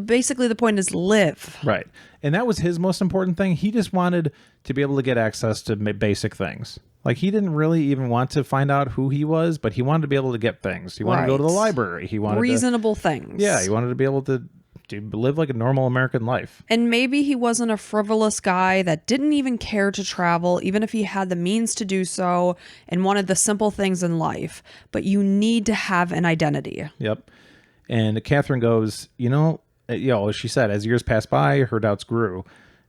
basically the point is live. Right. And that was his most important thing. He just wanted to be able to get access to basic things. Like he didn't really even want to find out who he was, but he wanted to be able to get things. He wanted to go to the library. He wanted reasonable things. Yeah. He wanted to be able to live like a normal American life. And maybe he wasn't a frivolous guy that didn't even care to travel, even if he had the means to do so and wanted the simple things in life. But you need to have an identity. Yep. And Catherine goes, she said, as years passed by, her doubts grew.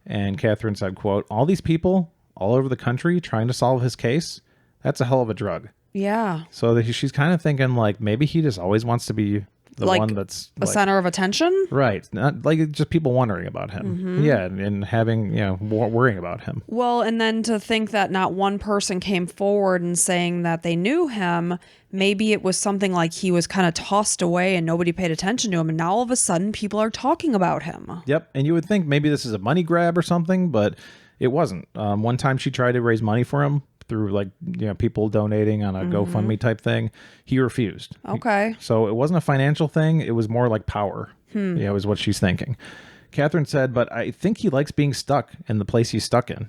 And Catherine said, quote, all these people all over the country trying to solve his case, that's a hell of a drug. Yeah. So she's kind of thinking like maybe he just always wants to be the one that's a center of attention. Right. Not like just people wondering about him. Yeah. And having, worrying about him. Well, and then to think that not one person came forward and saying that they knew him, maybe it was something like he was kind of tossed away and nobody paid attention to him. And now all of a sudden people are talking about him. Yep. And you would think maybe this is a money grab or something, but it wasn't. One time she tried to raise money for him through like, people donating on a GoFundMe type thing. He refused. Okay. So it wasn't a financial thing. It was more like power. Is what she's thinking. Catherine said, but I think he likes being stuck in the place he's stuck in.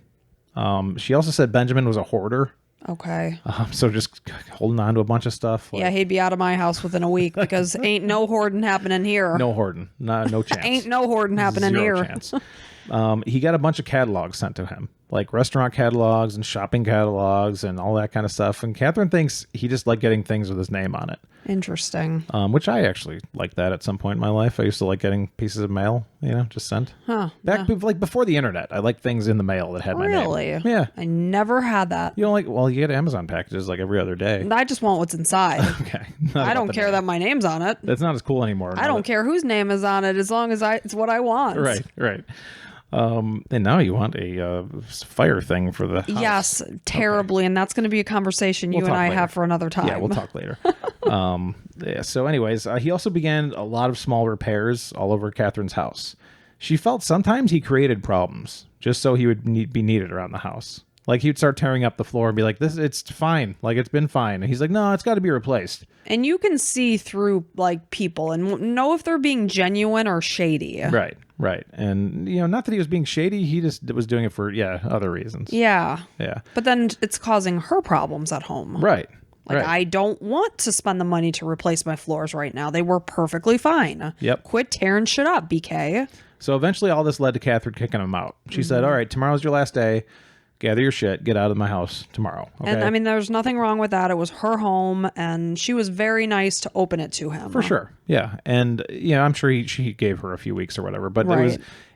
She also said Benjamin was a hoarder. Okay. So just holding on to a bunch of stuff. Yeah, he'd be out of my house within a week because ain't no hoarding happening here. No hoarding. No chance. Ain't no hoarding happening Zero here. Chance. He got a bunch of catalogs sent to him, like restaurant catalogs and shopping catalogs and all that kind of stuff. And Catherine thinks he just liked getting things with his name on it. Interesting. Which I actually liked that at some point in my life. I used to like getting pieces of mail, just sent. Huh. Back like before the internet, I liked things in the mail that had my name. Really? Yeah. I never had that. You get Amazon packages like every other day. I just want what's inside. Okay. I don't care that my name's on it. That's not as cool anymore. I don't care whose name is on it as long as it's what I want. Right. And now you want a fire thing for the house. Yes, terribly. Okay. And that's going to be a conversation you and I have for another time. Yeah, we'll talk later. So anyways, he also began a lot of small repairs all over Catherine's house. She felt sometimes he created problems just so he would be needed around the house. Like he would start tearing up the floor and be like, it's fine. Like it's been fine. And he's like, no, it's got to be replaced. And you can see through like people and know if they're being genuine or shady. Right. And, not that he was being shady. He just was doing it for, other reasons. Yeah. Yeah. But then it's causing her problems at home. Right. Like, I don't want to spend the money to replace my floors right now. They were perfectly fine. Yep. Quit tearing shit up, BK. So eventually all this led to Catherine kicking him out. She said, all right, tomorrow's your last day. Gather your shit. Get out of my house tomorrow. Okay? And I mean, there's nothing wrong with that. It was her home, and she was very nice to open it to him. For sure. Yeah. And, I'm sure she gave her a few weeks or whatever. But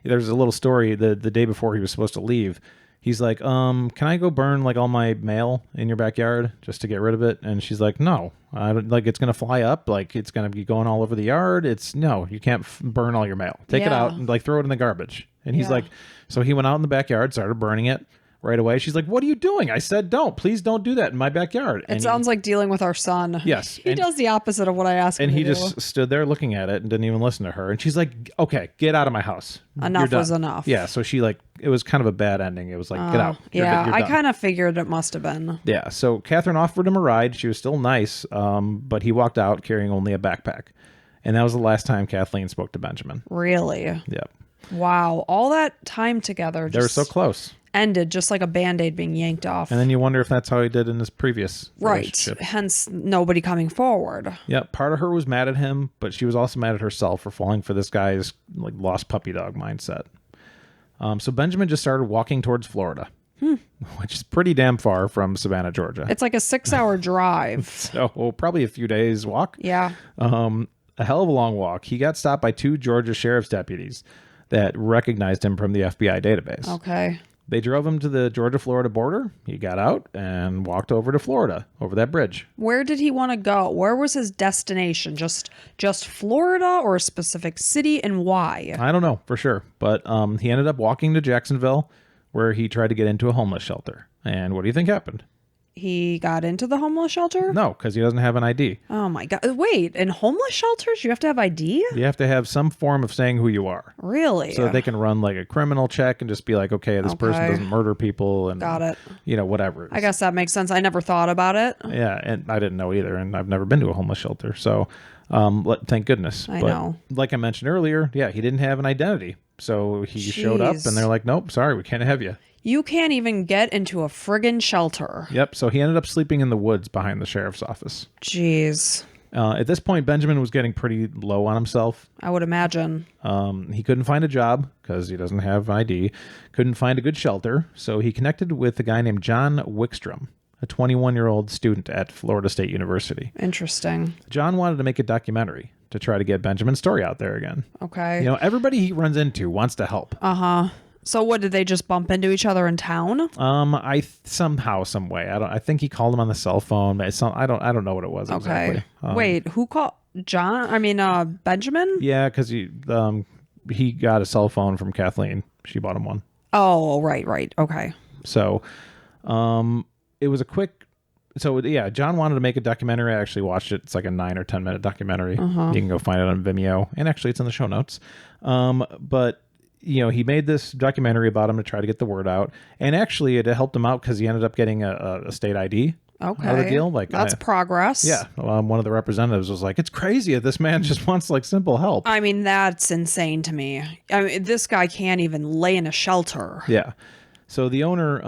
there's a little story the day before he was supposed to leave. He's like, can I go burn like all my mail in your backyard just to get rid of it? And she's like, no, I don't, like it's going to fly up. Like it's going to be going all over the yard. No, you can't burn all your mail. Take it out and like throw it in the garbage. And he's like, so he went out in the backyard, started burning it. Right away, she's like, what are you doing? I said, please don't do that in my backyard. It sounds like dealing with our son. Yes. He does the opposite of what I asked him to do. And he just stood there looking at it and didn't even listen to her. And she's like, okay, get out of my house. Enough was enough. Yeah. So she it was kind of a bad ending. It was like, get out. You're I kind of figured it must have been. Yeah. So Catherine offered him a ride. She was still nice, but he walked out carrying only a backpack. And that was the last time Kathleen spoke to Benjamin. Really? Yep. Wow. All that time together. They were so close. Ended just like a Band-Aid being yanked off. And then you wonder if that's how he did in his previous relationship. Hence nobody coming forward. Yeah, part of her was mad at him, but she was also mad at herself for falling for this guy's like lost puppy dog mindset. So Benjamin just started walking towards Florida, which is pretty damn far from Savannah, Georgia. It's like a 6-hour drive. So probably a few days walk. Yeah. A hell of a long walk. He got stopped by 2 Georgia sheriff's deputies that recognized him from the FBI database. Okay. They drove him to the Georgia-Florida border. He got out and walked over to Florida, over that bridge. Where did he want to go? Where was his destination? Just Florida or a specific city, and why? I don't know for sure. But he ended up walking to Jacksonville, where he tried to get into a homeless shelter. And what do you think happened? He got into the homeless shelter? No, because he doesn't have an ID. Oh my God. Wait, in homeless shelters, you have to have ID? You have to have some form of saying who you are. Really? So that they can run like a criminal check and just be like, okay, this person doesn't murder people and got it. Whatever. I guess that makes sense. I never thought about it. Yeah, and I didn't know either, and I've never been to a homeless shelter. So thank goodness. I know. Like I mentioned earlier, yeah, he didn't have an identity. So he showed up and they're like, nope, sorry, we can't have you. You can't even get into a friggin' shelter. Yep. So he ended up sleeping in the woods behind the sheriff's office. Jeez. At this point, Benjamin was getting pretty low on himself. I would imagine. He couldn't find a job because he doesn't have ID. Couldn't find a good shelter. So he connected with a guy named John Wickstrom, a 21-year-old student at Florida State University. Interesting. John wanted to make a documentary to try to get Benjamin's story out there again. Okay. Everybody he runs into wants to help. Uh-huh. So what, did they just bump into each other in town? Somehow, some way. I think he called him on the cell phone. I don't know what it was exactly. Wait, who called John? I mean, Benjamin? Yeah, because he got a cell phone from Kathleen. She bought him one. Oh, right. Okay. So, it was a quick. So yeah, John wanted to make a documentary. I actually watched it. It's like a 9 or 10 minute documentary. You can go find it on Vimeo, and actually, it's in the show notes. But he made this documentary about him to try to get the word out. And actually, it helped him out because he ended up getting a state ID. Okay. Out of the deal. Like, that's progress. Yeah. One of the representatives was like, it's crazy that this man just wants like simple help. I mean, that's insane to me. I mean, this guy can't even lay in a shelter. Yeah. So the owner,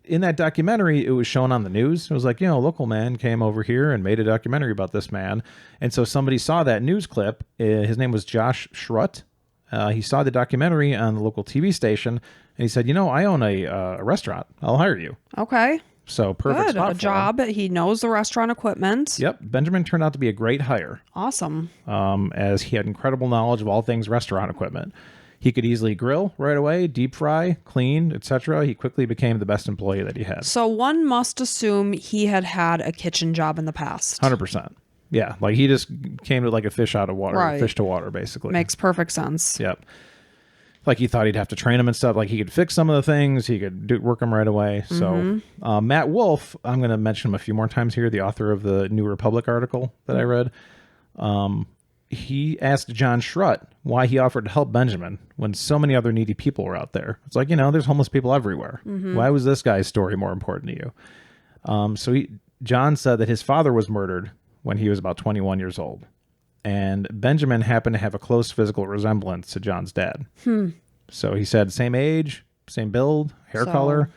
in that documentary, it was shown on the news. It was like, a local man came over here and made a documentary about this man. And so somebody saw that news clip. His name was Josh Schrut. He saw the documentary on the local TV station, and he said, I own a restaurant. I'll hire you. Okay. So perfect Good. spot A for job. him. He knows the restaurant equipment. Yep. Benjamin turned out to be a great hire. Awesome. As he had incredible knowledge of all things restaurant equipment. He could easily grill right away, deep fry, clean, etc. He quickly became the best employee that he had. So one must assume he had a kitchen job in the past. 100%. Yeah. Like he just came to like a fish out of water, Right. fish to water, basically. Makes perfect sense. Yep. Like he thought he'd have to train him and stuff. Like he could fix some of the things. He could work them right away. So Matt Wolf, I'm going to mention him a few more times here, the author of the New Republic article that I read. He asked John Schrut why he offered to help Benjamin when so many other needy people were out there. It's like, there's homeless people everywhere. Why was this guy's story more important to you? John said that his father was murdered when he was about 21 years old. And Benjamin happened to have a close physical resemblance to John's dad. So he said, same age, same build, hair color.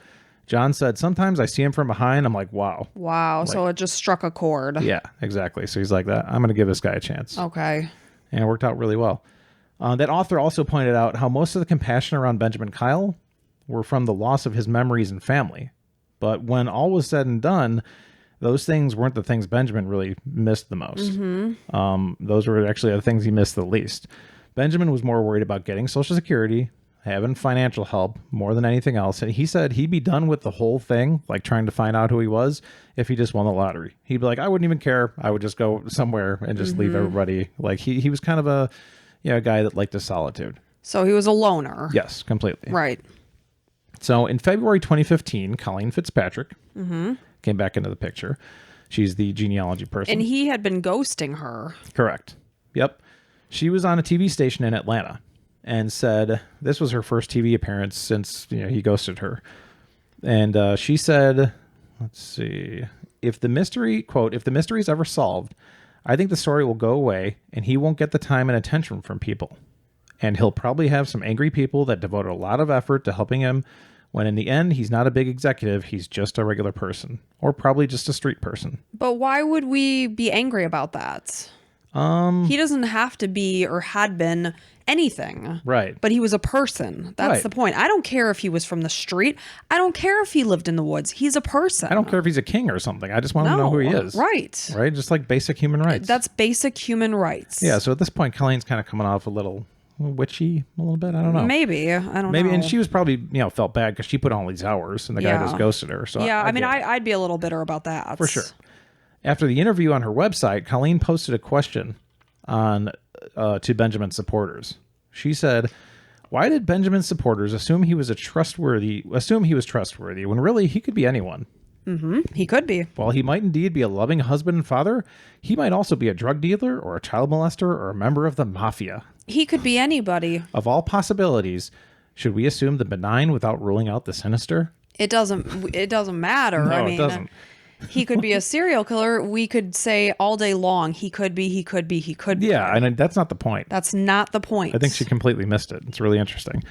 John said, sometimes I see him from behind. I'm like, wow. Wow. So it just struck a chord. Yeah, exactly. So he's like that. I'm going to give this guy a chance. Okay. And it worked out really well. That author also pointed out how most of the compassion around Benjaman Kyle were from the loss of his memories and family. But when all was said and done, those things weren't the things Benjamin really missed the most. Those were actually the things he missed the least. Benjamin was more worried about getting Social Security, having financial help more than anything else. And he said he'd be done with the whole thing, like trying to find out who he was, if he just won the lottery. He'd be like, I wouldn't even care. I would just go somewhere and just leave everybody. Like he was kind of a guy that liked his solitude. So he was a loner. Yes, completely. Right. So in February 2015, Colleen Fitzpatrick came back into the picture. She's the genealogy person. And he had been ghosting her. Correct. Yep. She was on a TV station in Atlanta and said this was her first TV appearance since he ghosted her. And she said, let's see, if the mystery is ever solved, I think the story will go away and he won't get the time and attention from people. And he'll probably have some angry people that devoted a lot of effort to helping him when in the end, he's not a big executive. He's just a regular person, or probably just a street person. But why would we be angry about that? He doesn't have to be or had been anything. Right. But he was a person. That's the point. I don't care if he was from the street. I don't care if he lived in the woods. He's a person. I don't care if he's a king or something. I just want to know who he is. Right. Right? Just like basic human rights. That's basic human rights. Yeah. So at this point, Colleen's kind of coming off a little witchy a little bit. I don't know. Maybe. I don't know. And she was probably, felt bad because she put on all these hours and the guy just ghosted her. So yeah. I'd be a little bitter about that. For sure. After the interview on her website, Colleen posted a question on to Benjamin's supporters. She said, "Why did Benjamin's supporters assume he was trustworthy when really he could be anyone? He could be. While he might indeed be a loving husband and father, he might also be a drug dealer or a child molester or a member of the mafia. He could be anybody. Of all possibilities, should we assume the benign without ruling out the sinister?" It doesn't matter. No, I mean, it doesn't. He could be a serial killer. We could say all day long, he could be. Yeah, and that's not the point. That's not the point. I think she completely missed it. It's really interesting.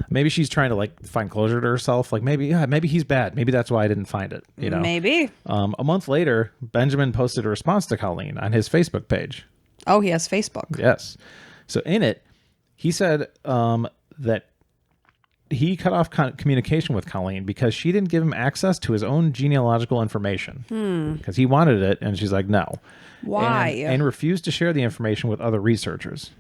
Maybe she's trying to find closure to herself. Like maybe he's bad. Maybe that's why I didn't find it. Maybe. A month later, Benjamin posted a response to Colleen on his Facebook page. Oh, he has Facebook. Yes. So in it, he said that he cut off communication with Colleen because she didn't give him access to his own genealogical information because he wanted it, and she's like, no. Why? And refused to share the information with other researchers.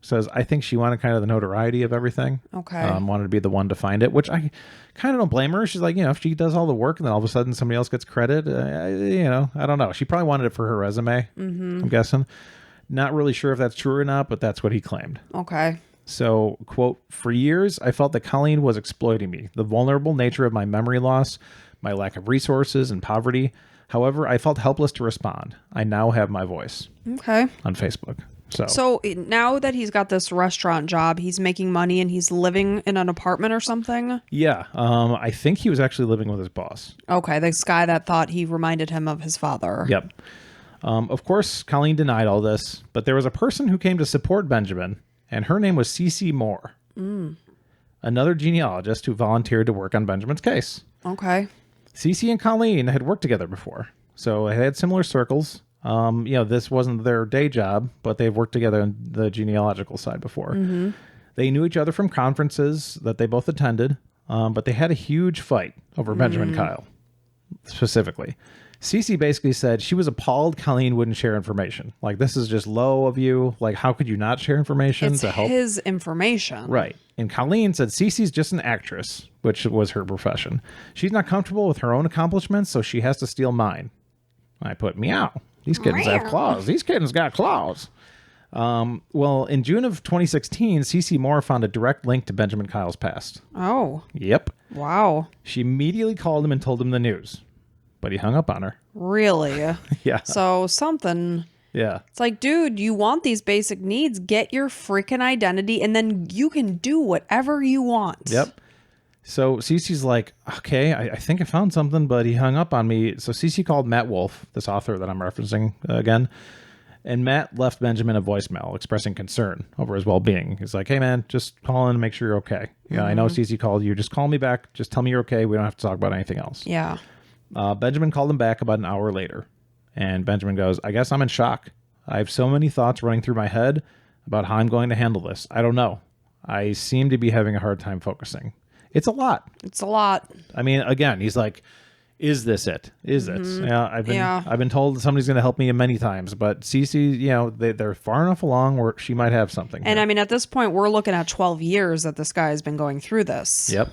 Says, I think she wanted kind of the notoriety of everything. Okay. Wanted to be the one to find it, which I kind of don't blame her. She's like, if she does all the work and then all of a sudden somebody else gets credit, I don't know. She probably wanted it for her resume, I'm guessing. Not really sure if that's true or not, but that's what he claimed. Okay. So, quote, "For years, I felt that Colleen was exploiting me, the vulnerable nature of my memory loss, my lack of resources, and poverty. However, I felt helpless to respond. I now have my voice." Okay. On Facebook. So now that he's got this restaurant job, he's making money and he's living in an apartment or something? Yeah. I think he was actually living with his boss. Okay, this guy that thought he reminded him of his father. Yep. Of course, Colleen denied all this, but there was a person who came to support Benjamin, and her name was C.C. Moore, another genealogist who volunteered to work on Benjamin's case. Okay. C.C. and Colleen had worked together before, so they had similar circles. This wasn't their day job, but they've worked together on the genealogical side before. They knew each other from conferences that they both attended, but they had a huge fight over Benjamin Kyle, specifically. Cece basically said she was appalled Colleen wouldn't share information. Like, this is just low of you. Like, how could you not share information It's to help? his information. Right. And Colleen said Cece's just an actress, which was her profession. She's not comfortable with her own accomplishments, so she has to steal mine. I put, meow. These kittens have claws. These kittens got claws. Well, in June of 2016, Cece Moore found a direct link to Benjamin Kyle's past. Oh. Yep. Wow. She immediately called him and told him the news. But he hung up on her. Really? Yeah. So something. Yeah. It's like, dude, you want these basic needs, get your freaking identity, and then you can do whatever you want. Yep. So Cece's like, okay, I think I found something, but he hung up on me. So Cece called Matt Wolf, this author that I'm referencing again. And Matt left Benjamin a voicemail expressing concern over his well-being. He's like, hey, man, just call in and make sure you're okay. Yeah, I know Cece called you. Just call me back. Just tell me you're okay. We don't have to talk about anything else. Yeah. Benjamin called him back about an hour later. And Benjamin goes, I guess I'm in shock. I have so many thoughts running through my head about how I'm going to handle this. I don't know. I seem to be having a hard time focusing. It's a lot. It's a lot. I mean, again, he's like, is this it? Is it? Yeah, I've been told somebody's going to help me many times, but Cece, they're far enough along where she might have something. And I mean, at this point, we're looking at 12 years that this guy has been going through this. Yep,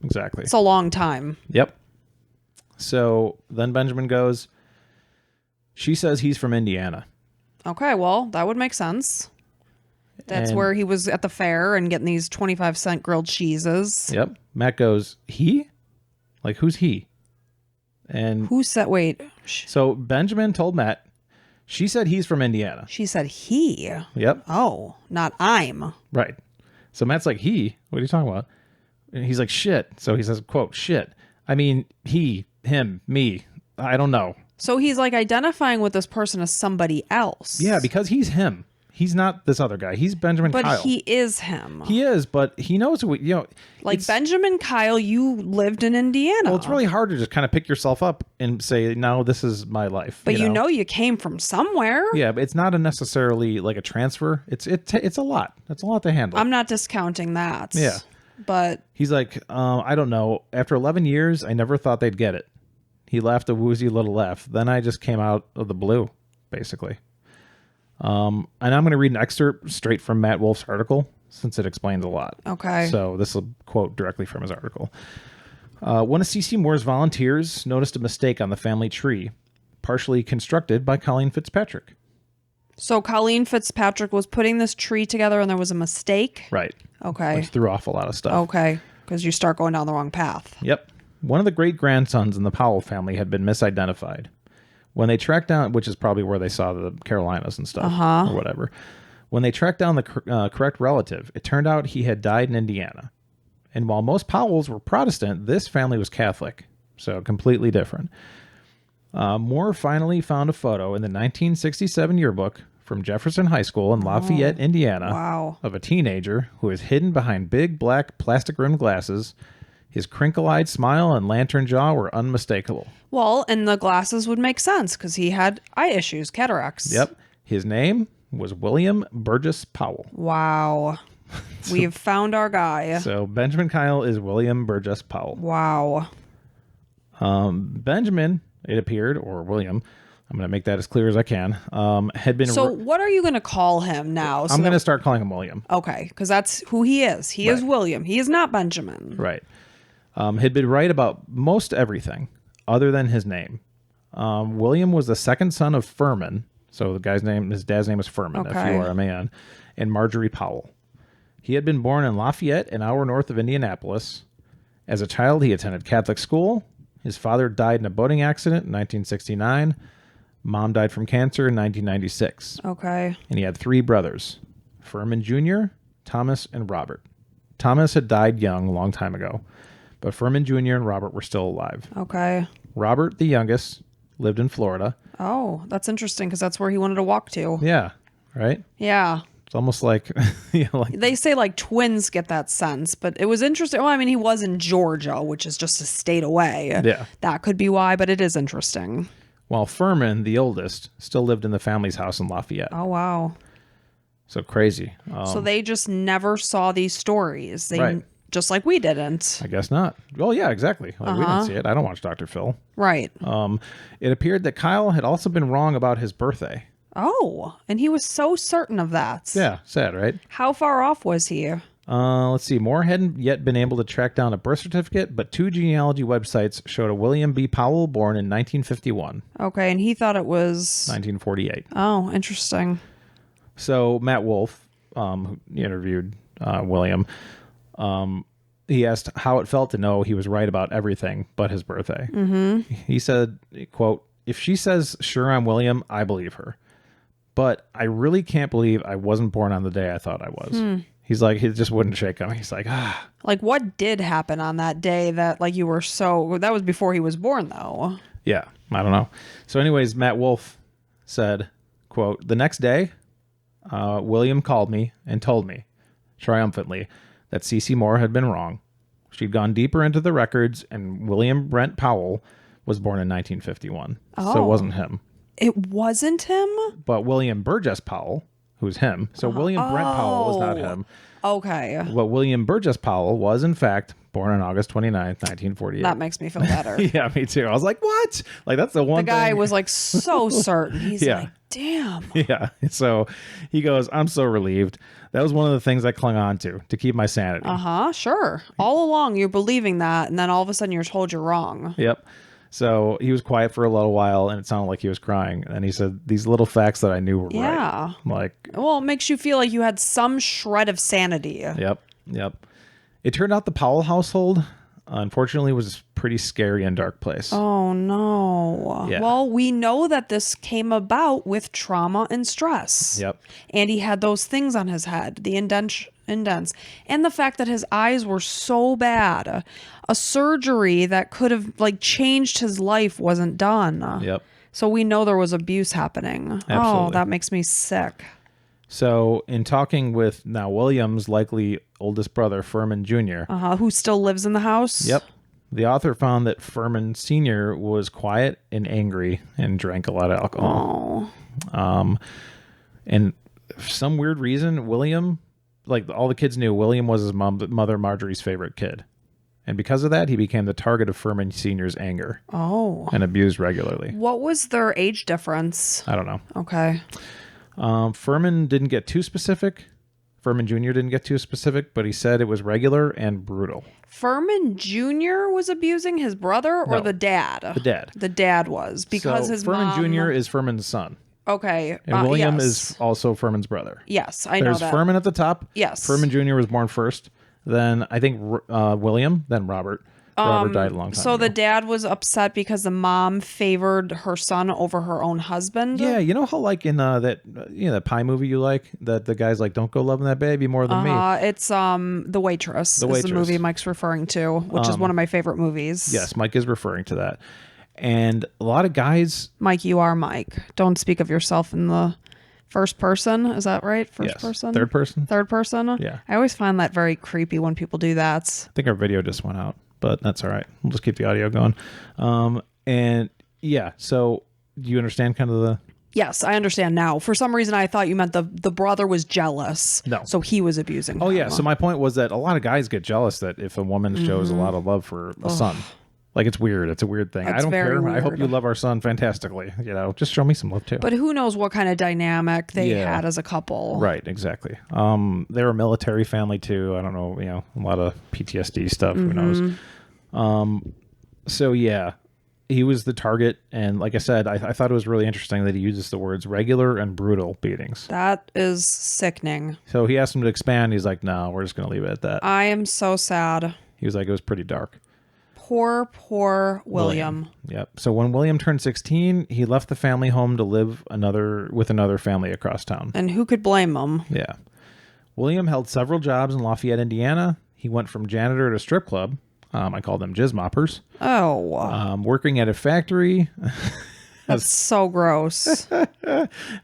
exactly. It's a long time. Yep. So then Benjamin goes, she says he's from Indiana. Okay, well, that would make sense. That's And- where he was at the fair and getting these 25-cent grilled cheeses. Yep. Matt goes, he? Like, who's he? And Who said, wait, so Benjamin told Matt, she said he's from Indiana. she said he. Yep. Oh, not I'm. Right. So Matt's like, he? What are you talking about? And he's like, shit. So he says, quote, shit. I mean, he, him, me. I don't know. So he's like identifying with this person as somebody else. Yeah, because he's him. He's not this other guy. He's Benjamin But Kyle. he is him. He is, but he knows who, Like it's- Benjamin Kyle, you lived in Indiana. Well, it's really hard to just kind of pick yourself up and say, no, this is my life. But you know you came from somewhere. Yeah, but it's not necessarily like a transfer. It's a lot. That's a lot to handle. I'm not discounting that. Yeah. But He's like, I don't know. After 11 years, I never thought they'd get it. He laughed a woozy little laugh. Then I just came out of the blue, basically. And I'm going to read an excerpt straight from Matt Wolf's article, since it explains a lot. okay. So this will quote directly from his article. One of C.C. Moore's volunteers noticed a mistake on the family tree, partially constructed by Colleen Fitzpatrick. So Colleen Fitzpatrick was putting this tree together and there was a mistake. Right. Okay. Which threw off a lot of stuff. Okay. Because you start going down the wrong path. Yep. One of the great-grandsons in the Powell family had been misidentified. When they tracked down, which is probably where they saw the Carolinas and stuff, or whatever. When they tracked down the correct relative, it turned out he had died in Indiana. And while most Powells were Protestant, this family was Catholic, so completely different. Moore finally found a photo in the 1967 yearbook from Jefferson High School in Lafayette, Indiana, Wow. of a teenager who is hidden behind big black plastic-rimmed glasses. His crinkle-eyed smile and lantern jaw were unmistakable. Well, and the glasses would make sense because he had eye issues, cataracts. Yep. His name was William Burgess Powell. Wow. We've found our guy. So Benjamin Kyle is William Burgess Powell. Wow. Benjamin, it appeared, or William, I'm going to make that as clear as I can, had been... So what are you going to call him now? I'm going to start calling him William. Okay, because that's who he is. He is Right. William. He is not Benjamin. Right. Had been right about most everything other than his name. William was the second son of Furman. So his dad's name was Furman, Okay. F-U-R-M-A-N, and Marjorie Powell. He had been born in Lafayette, an hour north of Indianapolis. As a child, he attended Catholic school. His father died in a boating accident in 1969. Mom died from cancer in 1996. Okay. And he had 3 brothers, Furman Jr., Thomas, and Robert. Thomas had died young a long time ago, but Furman Jr. and Robert were still alive. Okay. Robert, the youngest, lived in Florida. Oh, that's interesting because that's where he wanted to walk to. Yeah, right? Yeah. It's almost like, like They say like twins get that sense, but it was interesting. Well, I mean, he was in Georgia, which is just a state away. Yeah. That could be why, but it is interesting. while Furman, the oldest, still lived in the family's house in Lafayette. Oh, wow. So crazy. So they just never saw these stories. They Right. Just like we didn't. I guess not. Well, yeah, exactly. Like, we didn't see it. I don't watch Dr. Phil. Right. It appeared that Kyle had also been wrong about his birthday. Oh, and he was so certain of that. Yeah, sad, right? How far off was he? Let's see. Moore hadn't yet been able to track down a birth certificate, but 2 genealogy websites showed a William B. Powell born in 1951, Okay, and he thought it was... 1948. Oh, interesting. So Matt Wolf, who interviewed William, he asked how it felt to know he was right about everything but his birthday. Mm-hmm. He said, quote, "If she says, 'Sure, I'm William,' I believe her. But I really can't believe I wasn't born on the day I thought I was." He's like, he just wouldn't shake him. He's like, Like, what did happen on that day that, like, you were so... That was before he was born, though. yeah, I don't know. So anyways, Matt Wolf said, quote, "The next day, William called me and told me triumphantly that Cece Moore had been wrong. She'd gone deeper into the records and William Brent Powell was born in 1951. So it Oh. wasn't him. It wasn't him? But William Burgess Powell, who's him. So William Brent Powell was not him. Okay. But William Burgess Powell was, in fact, born on August 29th, 1948. That makes me feel better. Yeah, me too. I was like, what? Like, that's the one The guy thing. was, like, so certain. He's Yeah. like, damn. Yeah. So he goes, "I'm so relieved. That was one of the things I clung on to keep my sanity." Uh-huh, sure. All along, you're believing that, and then all of a sudden you're told you're wrong. Yep. So he was quiet for a little while and it sounded like he was crying. And he said, "These little facts that I knew were Yeah. right." Like, Well, it makes you feel like you had some shred of sanity. yep. It turned out the Powell household, unfortunately, was a pretty scary and dark place. Oh, no. Yeah. Well, we know that this came about with trauma and stress. Yep. And he had those things on his head, the indents, and the fact that his eyes were so bad. A surgery that could have, like, changed his life wasn't done. Yep. So we know there was abuse happening. Oh, Absolutely. that makes me sick. So in talking with now William's likely oldest brother, Furman Jr., Who still lives in the house? yep, the author found that Furman Sr. was quiet and angry and drank a lot of alcohol. Oh. And for some weird reason, William, like all the kids knew, William was his mother Marjorie's favorite kid. And because of that, he became the target of Furman Sr.'s anger Oh. and abused regularly. What was their age difference? I don't know. Okay. Furman didn't get too specific. Furman Jr. didn't get too specific, but he said it was regular and brutal. Furman Jr. was abusing his brother or No. the dad? The dad. The dad was because So his Furman mom... Jr. is Furman's son. Okay. And William yes. is also Furman's brother. Yes, I know There's that. Furman at the top. Yes. Furman Jr. was born first. Then I think William, then Robert. Robert died a long time So ago. the dad was upset because the mom favored her son over her own husband? Yeah, you know how like in that that Pie movie you like, that the guy's like, "Don't go loving that baby more than me." It's The Waitress. The is Waitress. the movie Mike's referring to, which is one of my favorite movies. Yes, Mike is referring to that. And a lot of guys, Mike, you are Mike. Don't speak of yourself in the first person. Is that right? First yes, person? third person. Third person? Yeah. I always find that very creepy when people do that. I think our video just went out, but that's all right. We'll just keep the audio going. And yeah, so do you understand kind of the... Yes, I understand now. For some reason, I thought you meant the brother was jealous. No. So he was abusing Oh, him. yeah. So my point was that a lot of guys get jealous that if a woman shows a lot of love for a son. Like, it's weird. It's a weird thing. I That's don't very care. I hope weird. you love our son fantastically. You know, just show me some love too. But who knows what kind of dynamic they Yeah. had as a couple. Right, exactly. They're a military family too. I don't know, a lot of PTSD stuff. Who knows? So yeah, he was the target, and like I said, I thought it was really interesting that he uses the words regular and brutal beatings. That is sickening. So he asked him to expand. He's like, "No, we're just going to leave it at that." I am so sad. He was like, "It was pretty dark." Poor William. Yep. So when William turned 16, he left the family home to live with another family across town. And who could blame him? Yeah. William held several jobs in Lafayette, Indiana. He went from janitor to strip club. I call them jizz moppers. Oh. Working at a factory. That's so gross.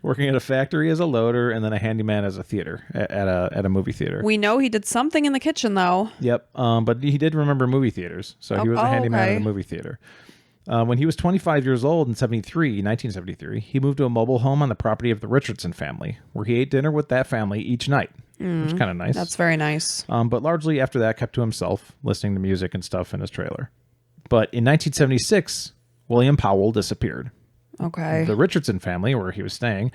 Working at a factory as a loader, and then a handyman as a theater at a movie theater. We know he did something in the kitchen, though. Yep. But he did remember movie theaters, so he was a handyman at a movie theater. When he was 25 years old in 1973, he moved to a mobile home on the property of the Richardson family, where he ate dinner with that family each night, which is kind of nice. That's very nice. But largely after that, kept to himself, listening to music and stuff in his trailer. But in 1976, William Powell disappeared. Okay. The Richardson family, where he was staying,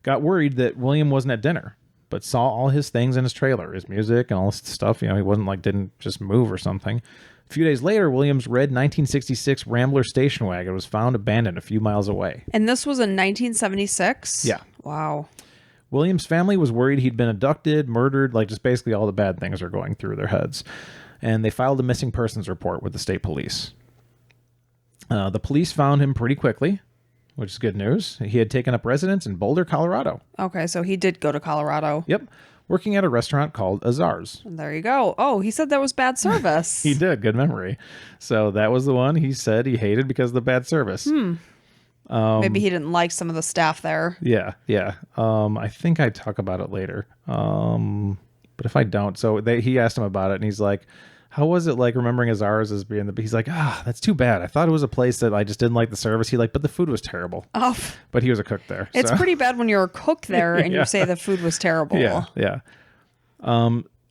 got worried that William wasn't at dinner, but saw all his things in his trailer, his music and all this stuff. He wasn't didn't just move or something. A few days later, William's red 1966 Rambler station wagon was found abandoned a few miles away. And this was in 1976? Yeah. Wow. William's family was worried he'd been abducted, murdered, just basically all the bad things are going through their heads. And they filed a missing persons report with the state police. The police found him pretty quickly, which is good news. He had taken up residence in Boulder, Colorado. Okay, so he did go to Colorado. Yep. Working at a restaurant called Azar's. There you go. Oh, he said that was bad service. He did. Good memory. So that was the one he said he hated because of the bad service. Maybe he didn't like some of the staff there. Yeah. I think I talk about it later. But if I don't, he asked him about it, and he's like, how was it remembering Azar's as being he's like, that's too bad. I thought it was a place that I just didn't like the service. But the food was terrible. Oh. But he was a cook there. It's pretty bad when you're a cook there and you say the food was terrible. Yeah.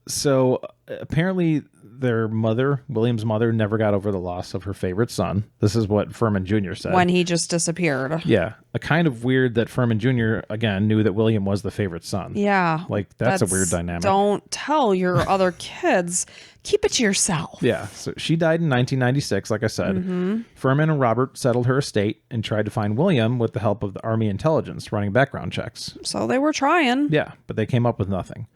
So apparently William's mother, never got over the loss of her favorite son. This is what Furman Jr. said. When he just disappeared. Yeah. A kind of weird that Furman Jr., again, knew that William was the favorite son. Yeah. That's a weird dynamic. Don't tell your other kids. Keep it to yourself. Yeah. So she died in 1996, like I said. Mm-hmm. Furman and Robert settled her estate and tried to find William with the help of the Army intelligence running background checks. So they were trying. Yeah, but they came up with nothing.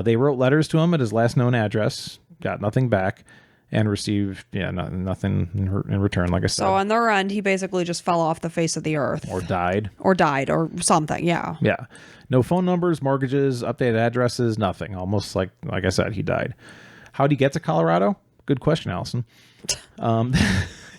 They wrote letters to him at his last known address, got nothing back, and received nothing in return, like I said. So on their end, he basically just fell off the face of the earth. Or died. Or something, yeah. Yeah. No phone numbers, mortgages, updated addresses, nothing. Almost like I said, he died. How'd he get to Colorado? Good question, Allison.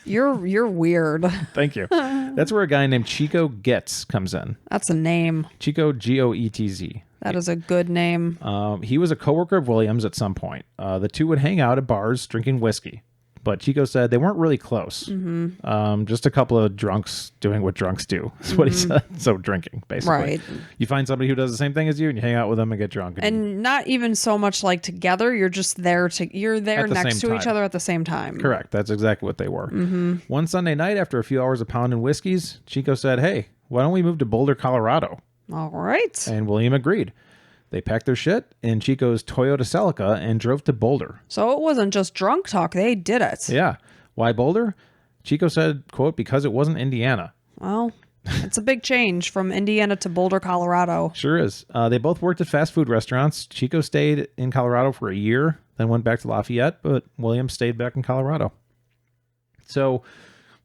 You're weird. Thank you. That's where a guy named Chico Getz comes in. That's a name. Chico, Goetz. That is a good name. He was a coworker of Williams at some point. The two would hang out at bars drinking whiskey. But Chico said they weren't really close. Mm-hmm. Just a couple of drunks doing what drunks do. That's what he said. So drinking, basically. Right. You find somebody who does the same thing as you, and you hang out with them and get drunk. And not even so much together. You're just there you're there next to each other at the same time. Correct. That's exactly what they were. Mm-hmm. One Sunday night, after a few hours of pounding whiskeys, Chico said, "Hey, why don't we move to Boulder, Colorado?" All right. And William agreed. They packed their shit in Chico's Toyota Celica and drove to Boulder. So it wasn't just drunk talk. They did it. Yeah. Why Boulder? Chico said, quote, because it wasn't Indiana. Well, it's a big change from Indiana to Boulder, Colorado. Sure is. They both worked at fast food restaurants. Chico stayed in Colorado for a year, then went back to Lafayette, but William stayed back in Colorado. So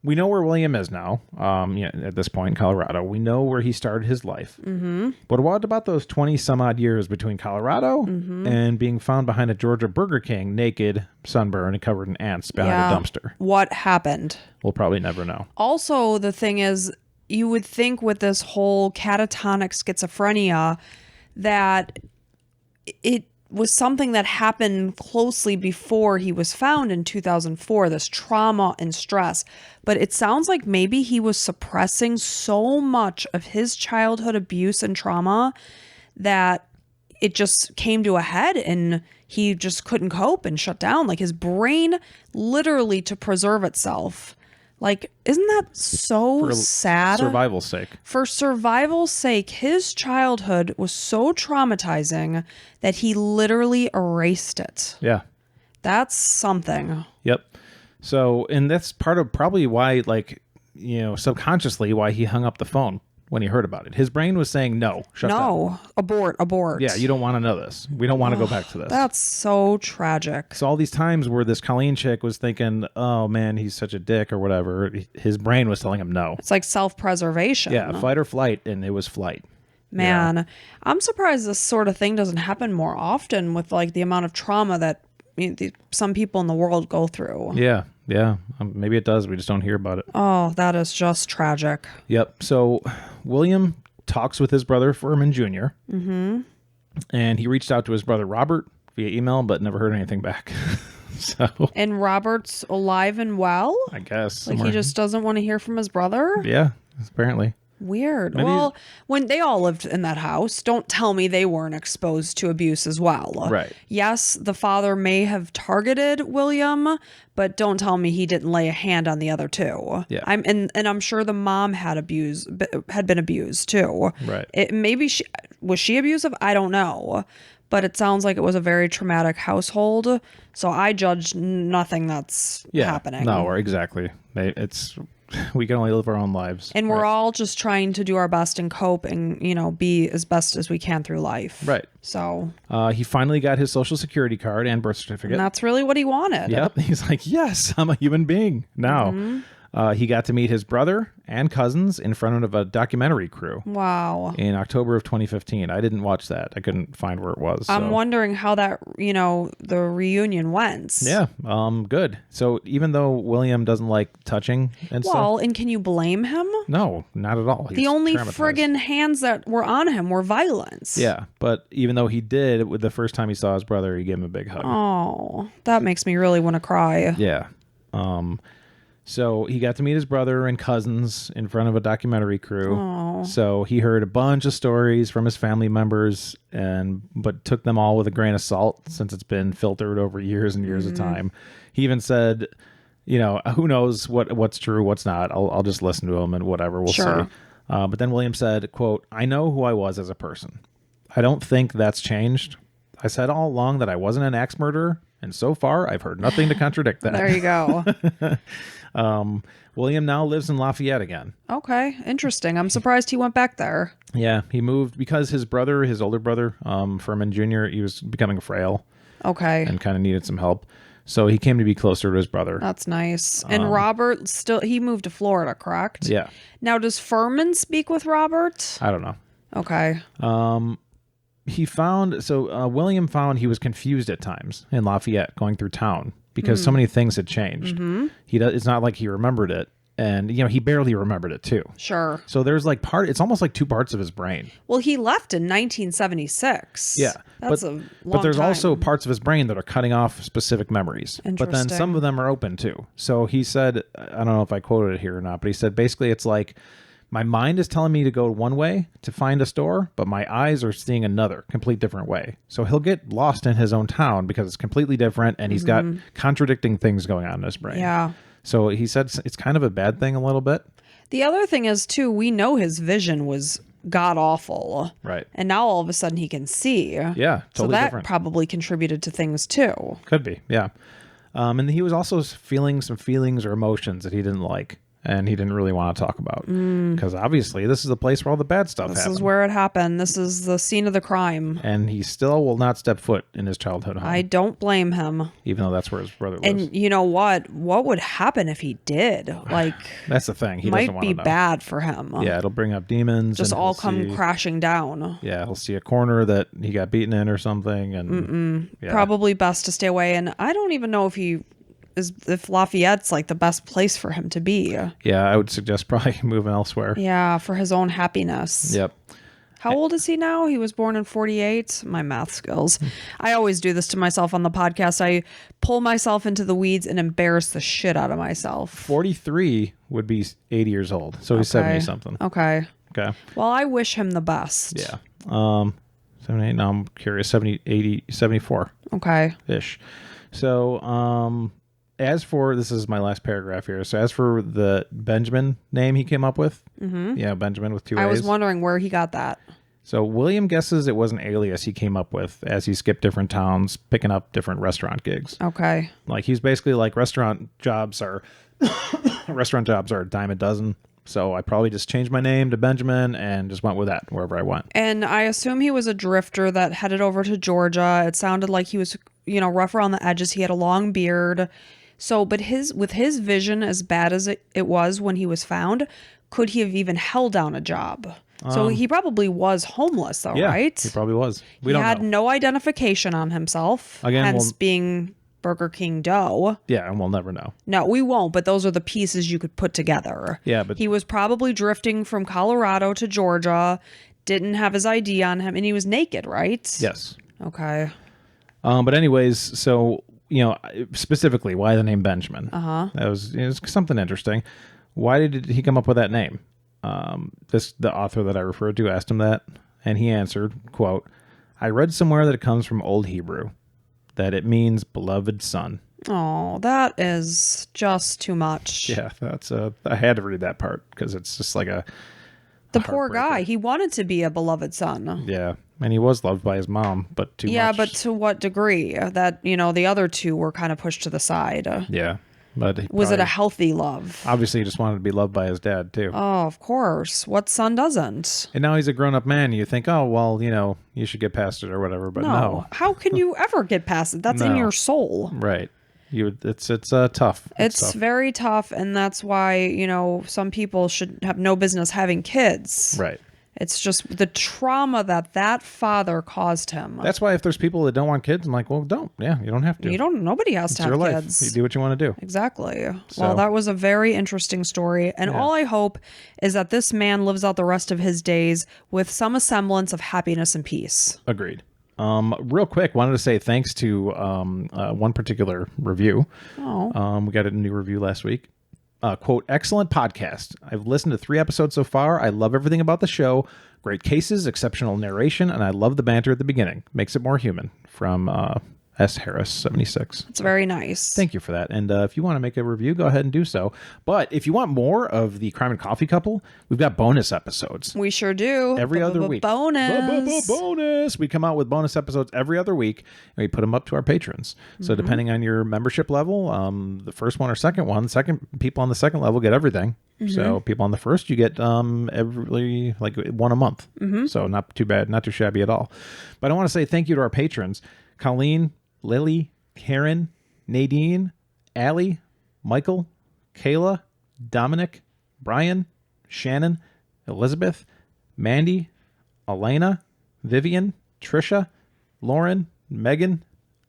we know where William is now, at this point in Colorado. We know where he started his life. Mm-hmm. But what about those 20 some odd years between Colorado and being found behind a Georgia Burger King, naked, sunburned, and covered in ants behind a dumpster? What happened? We'll probably never know. Also, the thing is, you would think with this whole catatonic schizophrenia that it was something that happened closely before he was found in 2004, this trauma and stress. But it sounds like maybe he was suppressing so much of his childhood abuse and trauma that it just came to a head and he just couldn't cope and shut down. His brain literally to preserve itself. Isn't that so sad? Survival's sake. For survival's sake, his childhood was so traumatizing that he literally erased it. Yeah. That's something. Yep. So, and that's part of probably why, subconsciously why he hung up the phone when he heard about it. His brain was saying, no, shut down. No, abort. Yeah, you don't want to know this. We don't want to go back to this. That's so tragic. So all these times where this Colleen chick was thinking, oh man, he's such a dick or whatever, his brain was telling him no. It's like self-preservation. Yeah, fight or flight, and it was flight. Man, I'm surprised this sort of thing doesn't happen more often with like the amount of trauma that some people in the world go through. Yeah. Maybe it does. We just don't hear about it. Oh, that is just tragic. Yep. So William talks with his brother Furman Jr. And he reached out to his brother Robert via email, but never heard anything back. So And Robert's alive and well? I guess. Like he just doesn't want to hear from his brother? Yeah, apparently. Weird. Maybe well, when they all lived in that house, don't tell me they weren't exposed to abuse as well. Right. Yes, the father may have targeted William, but don't tell me he didn't lay a hand on the other two. Yeah. I'm sure the mom had been abused too. Right. Maybe was she abusive? I don't know. But it sounds like it was a very traumatic household. So I judge nothing that's happening. No, or exactly. We can only live our own lives. And we're all just trying to do our best and cope and, be as best as we can through life. Right. So. He finally got his social security card and birth certificate. And that's really what he wanted. Yep. He's like, yes, I'm a human being now. He got to meet his brother and cousins in front of a documentary crew. Wow. In October of 2015. I didn't watch that. I couldn't find where it was. I'm wondering how that, the reunion went. Yeah. Good. So even though William doesn't like touching and stuff. Well, and can you blame him? No, not at all. The only friggin' hands that were on him were violence. Yeah. But even though he did, with the first time he saw his brother, he gave him a big hug. Oh, that makes me really want to cry. Yeah. So he got to meet his brother and cousins in front of a documentary crew. Aww. So he heard a bunch of stories from his family members, but took them all with a grain of salt since it's been filtered over years and years of time. He even said, who knows what's true, what's not. I'll just listen to him and whatever, we'll see. But then William said, quote, I know who I was as a person. I don't think that's changed. I said all along that I wasn't an axe murderer, and so far I've heard nothing to contradict that. There you go. William now lives in Lafayette again. Okay, interesting. I'm surprised he went back there. Yeah, he moved because his older brother, Furman Jr., he was becoming frail. Okay. And kind of needed some help. So he came to be closer to his brother. That's nice. And Robert he moved to Florida, correct? Yeah. Now, does Furman speak with Robert? I don't know. Okay. William found he was confused at times in Lafayette going through town because so many things had changed. It's not like he remembered it. And, he barely remembered it too. Sure. So there's it's almost like two parts of his brain. Well, he left in 1976. Yeah. That's a long But there's time. also parts of his brain that are cutting off specific memories. But then some of them are open too. So he said, I don't know if I quoted it here or not, but he said basically it's like, my mind is telling me to go one way to find a store, but my eyes are seeing another, complete different way. So he'll get lost in his own town because it's completely different and he's got contradicting things going on in his brain. Yeah. So he said it's kind of a bad thing a little bit. The other thing is, too, we know his vision was god-awful. Right. And now all of a sudden he can see. Yeah, totally so that different. probably contributed to things, too. Could be, yeah. And he was also feeling some feelings or emotions that he didn't like. And he didn't really want to talk about because obviously this is the place where all the bad stuff happened. This is where it happened. This is the scene of the crime. And he still will not step foot in his childhood home. I don't blame him. Even though that's where his brother lives. And you know what? What would happen if he did? Like, that's the thing. He might doesn't want be to know. Bad for him. Yeah, it'll bring up demons. Just all come crashing down. Yeah, he'll see a corner that he got beaten in or something. And probably best to stay away. And I don't even know if Lafayette's like the best place for him to be. Yeah, I would suggest probably moving elsewhere. Yeah, for his own happiness. Yep. How old is he now? He was born in 48. My math skills. I always do this to myself on the podcast. I pull myself into the weeds and embarrass the shit out of myself. 43 would be 80 years old. So he's 70 something. Okay. Okay. Well, I wish him the best. Yeah. 78. Now I'm curious. 70, 80, 74. Okay. Ish. So, as for, this is my last paragraph here. So as for the Benjamin name he came up with, Benjamin with 2 A's. I was wondering where he got that. So William guesses it was an alias he came up with as he skipped different towns, picking up different restaurant gigs. Okay. Like he's basically like restaurant jobs are a dime a dozen. So I probably just changed my name to Benjamin and just went with that wherever I went. And I assume he was a drifter that headed over to Georgia. It sounded like he was, rough around the edges. He had a long beard. So, but with his vision as bad as it was when he was found, could he have even held down a job? So he probably was homeless, though, right? He probably was. He had no identification on himself, hence being Burger King dough. Yeah, and we'll never know. No, we won't, but those are the pieces you could put together. Yeah, but... He was probably drifting from Colorado to Georgia, didn't have his ID on him, and he was naked, right? Yes. Okay. But anyways, so, specifically, why the name Benjamin? That was something interesting. Why did he come up with that name? The author that I referred to asked him that, and he answered, quote, "I read somewhere that it comes from Old Hebrew, that it means beloved son." Oh, that is just too much. Yeah, I had to read that part because it's just like the poor guy. He wanted to be a beloved son. Yeah, and he was loved by his mom, but too much. Yeah, but to what degree? That, the other two were kind of pushed to the side. Yeah. But was it a healthy love? Obviously, he just wanted to be loved by his dad, too. Oh, of course. What son doesn't? And now he's a grown-up man. You think, oh, well, you should get past it or whatever. But no. How can you ever get past it? That's in your soul. Right. It's tough. It's tough. very tough, and that's why, some people should have no business having kids. Right. It's just the trauma that father caused him. That's why if there's people that don't want kids, I'm like, well, don't. Yeah, you don't have to. Nobody has to have your kids. Life. You do what you want to do. Exactly. Well, that was a very interesting story. And all I hope is that this man lives out the rest of his days with some semblance of happiness and peace. Agreed. Real quick, wanted to say thanks to one particular review. Oh. We got a new review last week. Quote, "Excellent podcast. I've listened to 3 episodes so far. I love everything about the show. Great cases, exceptional narration, and I love the banter at the beginning. Makes it more human." From S. Harris 76. It's very nice. Thank you for that. And if you want to make a review, go ahead and do so. But if you want more of the Crime and Coffee couple, we've got bonus episodes. We sure do. Every other week. Bonus. Bonus. We come out with bonus episodes every other week, and we put them up to our patrons. So depending on your membership level, the first one or second people on the second level get everything. So people on the first, you get every one a month. So not too bad, not too shabby at all. But I want to say thank you to our patrons: Colleen, Lily, Karen, Nadine, Allie, Michael, Kayla, Dominic, Brian, Shannon, Elizabeth, Mandy, Elena, Vivian, Trisha, Lauren, Megan,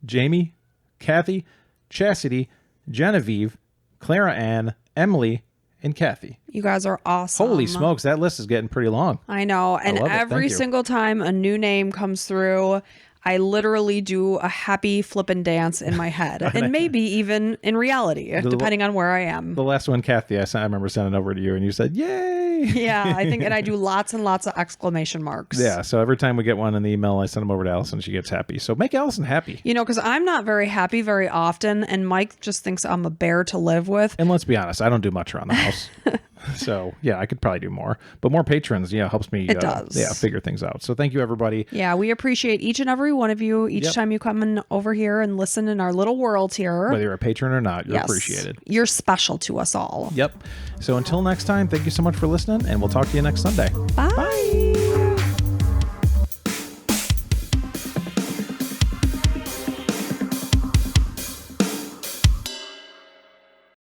Jamie, Kathy, Chastity, Genevieve, Clara Ann, Emily, and Kathy. You guys are awesome. Holy smokes, that list is getting pretty long. I know. And every single time a new name comes through, I literally do a happy flippin' dance in my head, and maybe even in reality, depending on where I am. The last one, Kathy, I remember sending over to you, and you said, "Yay!" Yeah, I think, and I do lots and lots of exclamation marks. Yeah, so every time we get one in the email, I send them over to Allison. She gets happy. So make Allison happy. Because I'm not very happy very often, and Mike just thinks I'm a bear to live with. And let's be honest, I don't do much around the house. So, yeah, I could probably do more. But more patrons, helps me figure things out. So thank you, everybody. Yeah, we appreciate each and every one of you each time you come in over here and listen in our little world here. Whether you're a patron or not, you're appreciated. You're special to us all. Yep. So until next time, thank you so much for listening, and we'll talk to you next Sunday. Bye. Bye.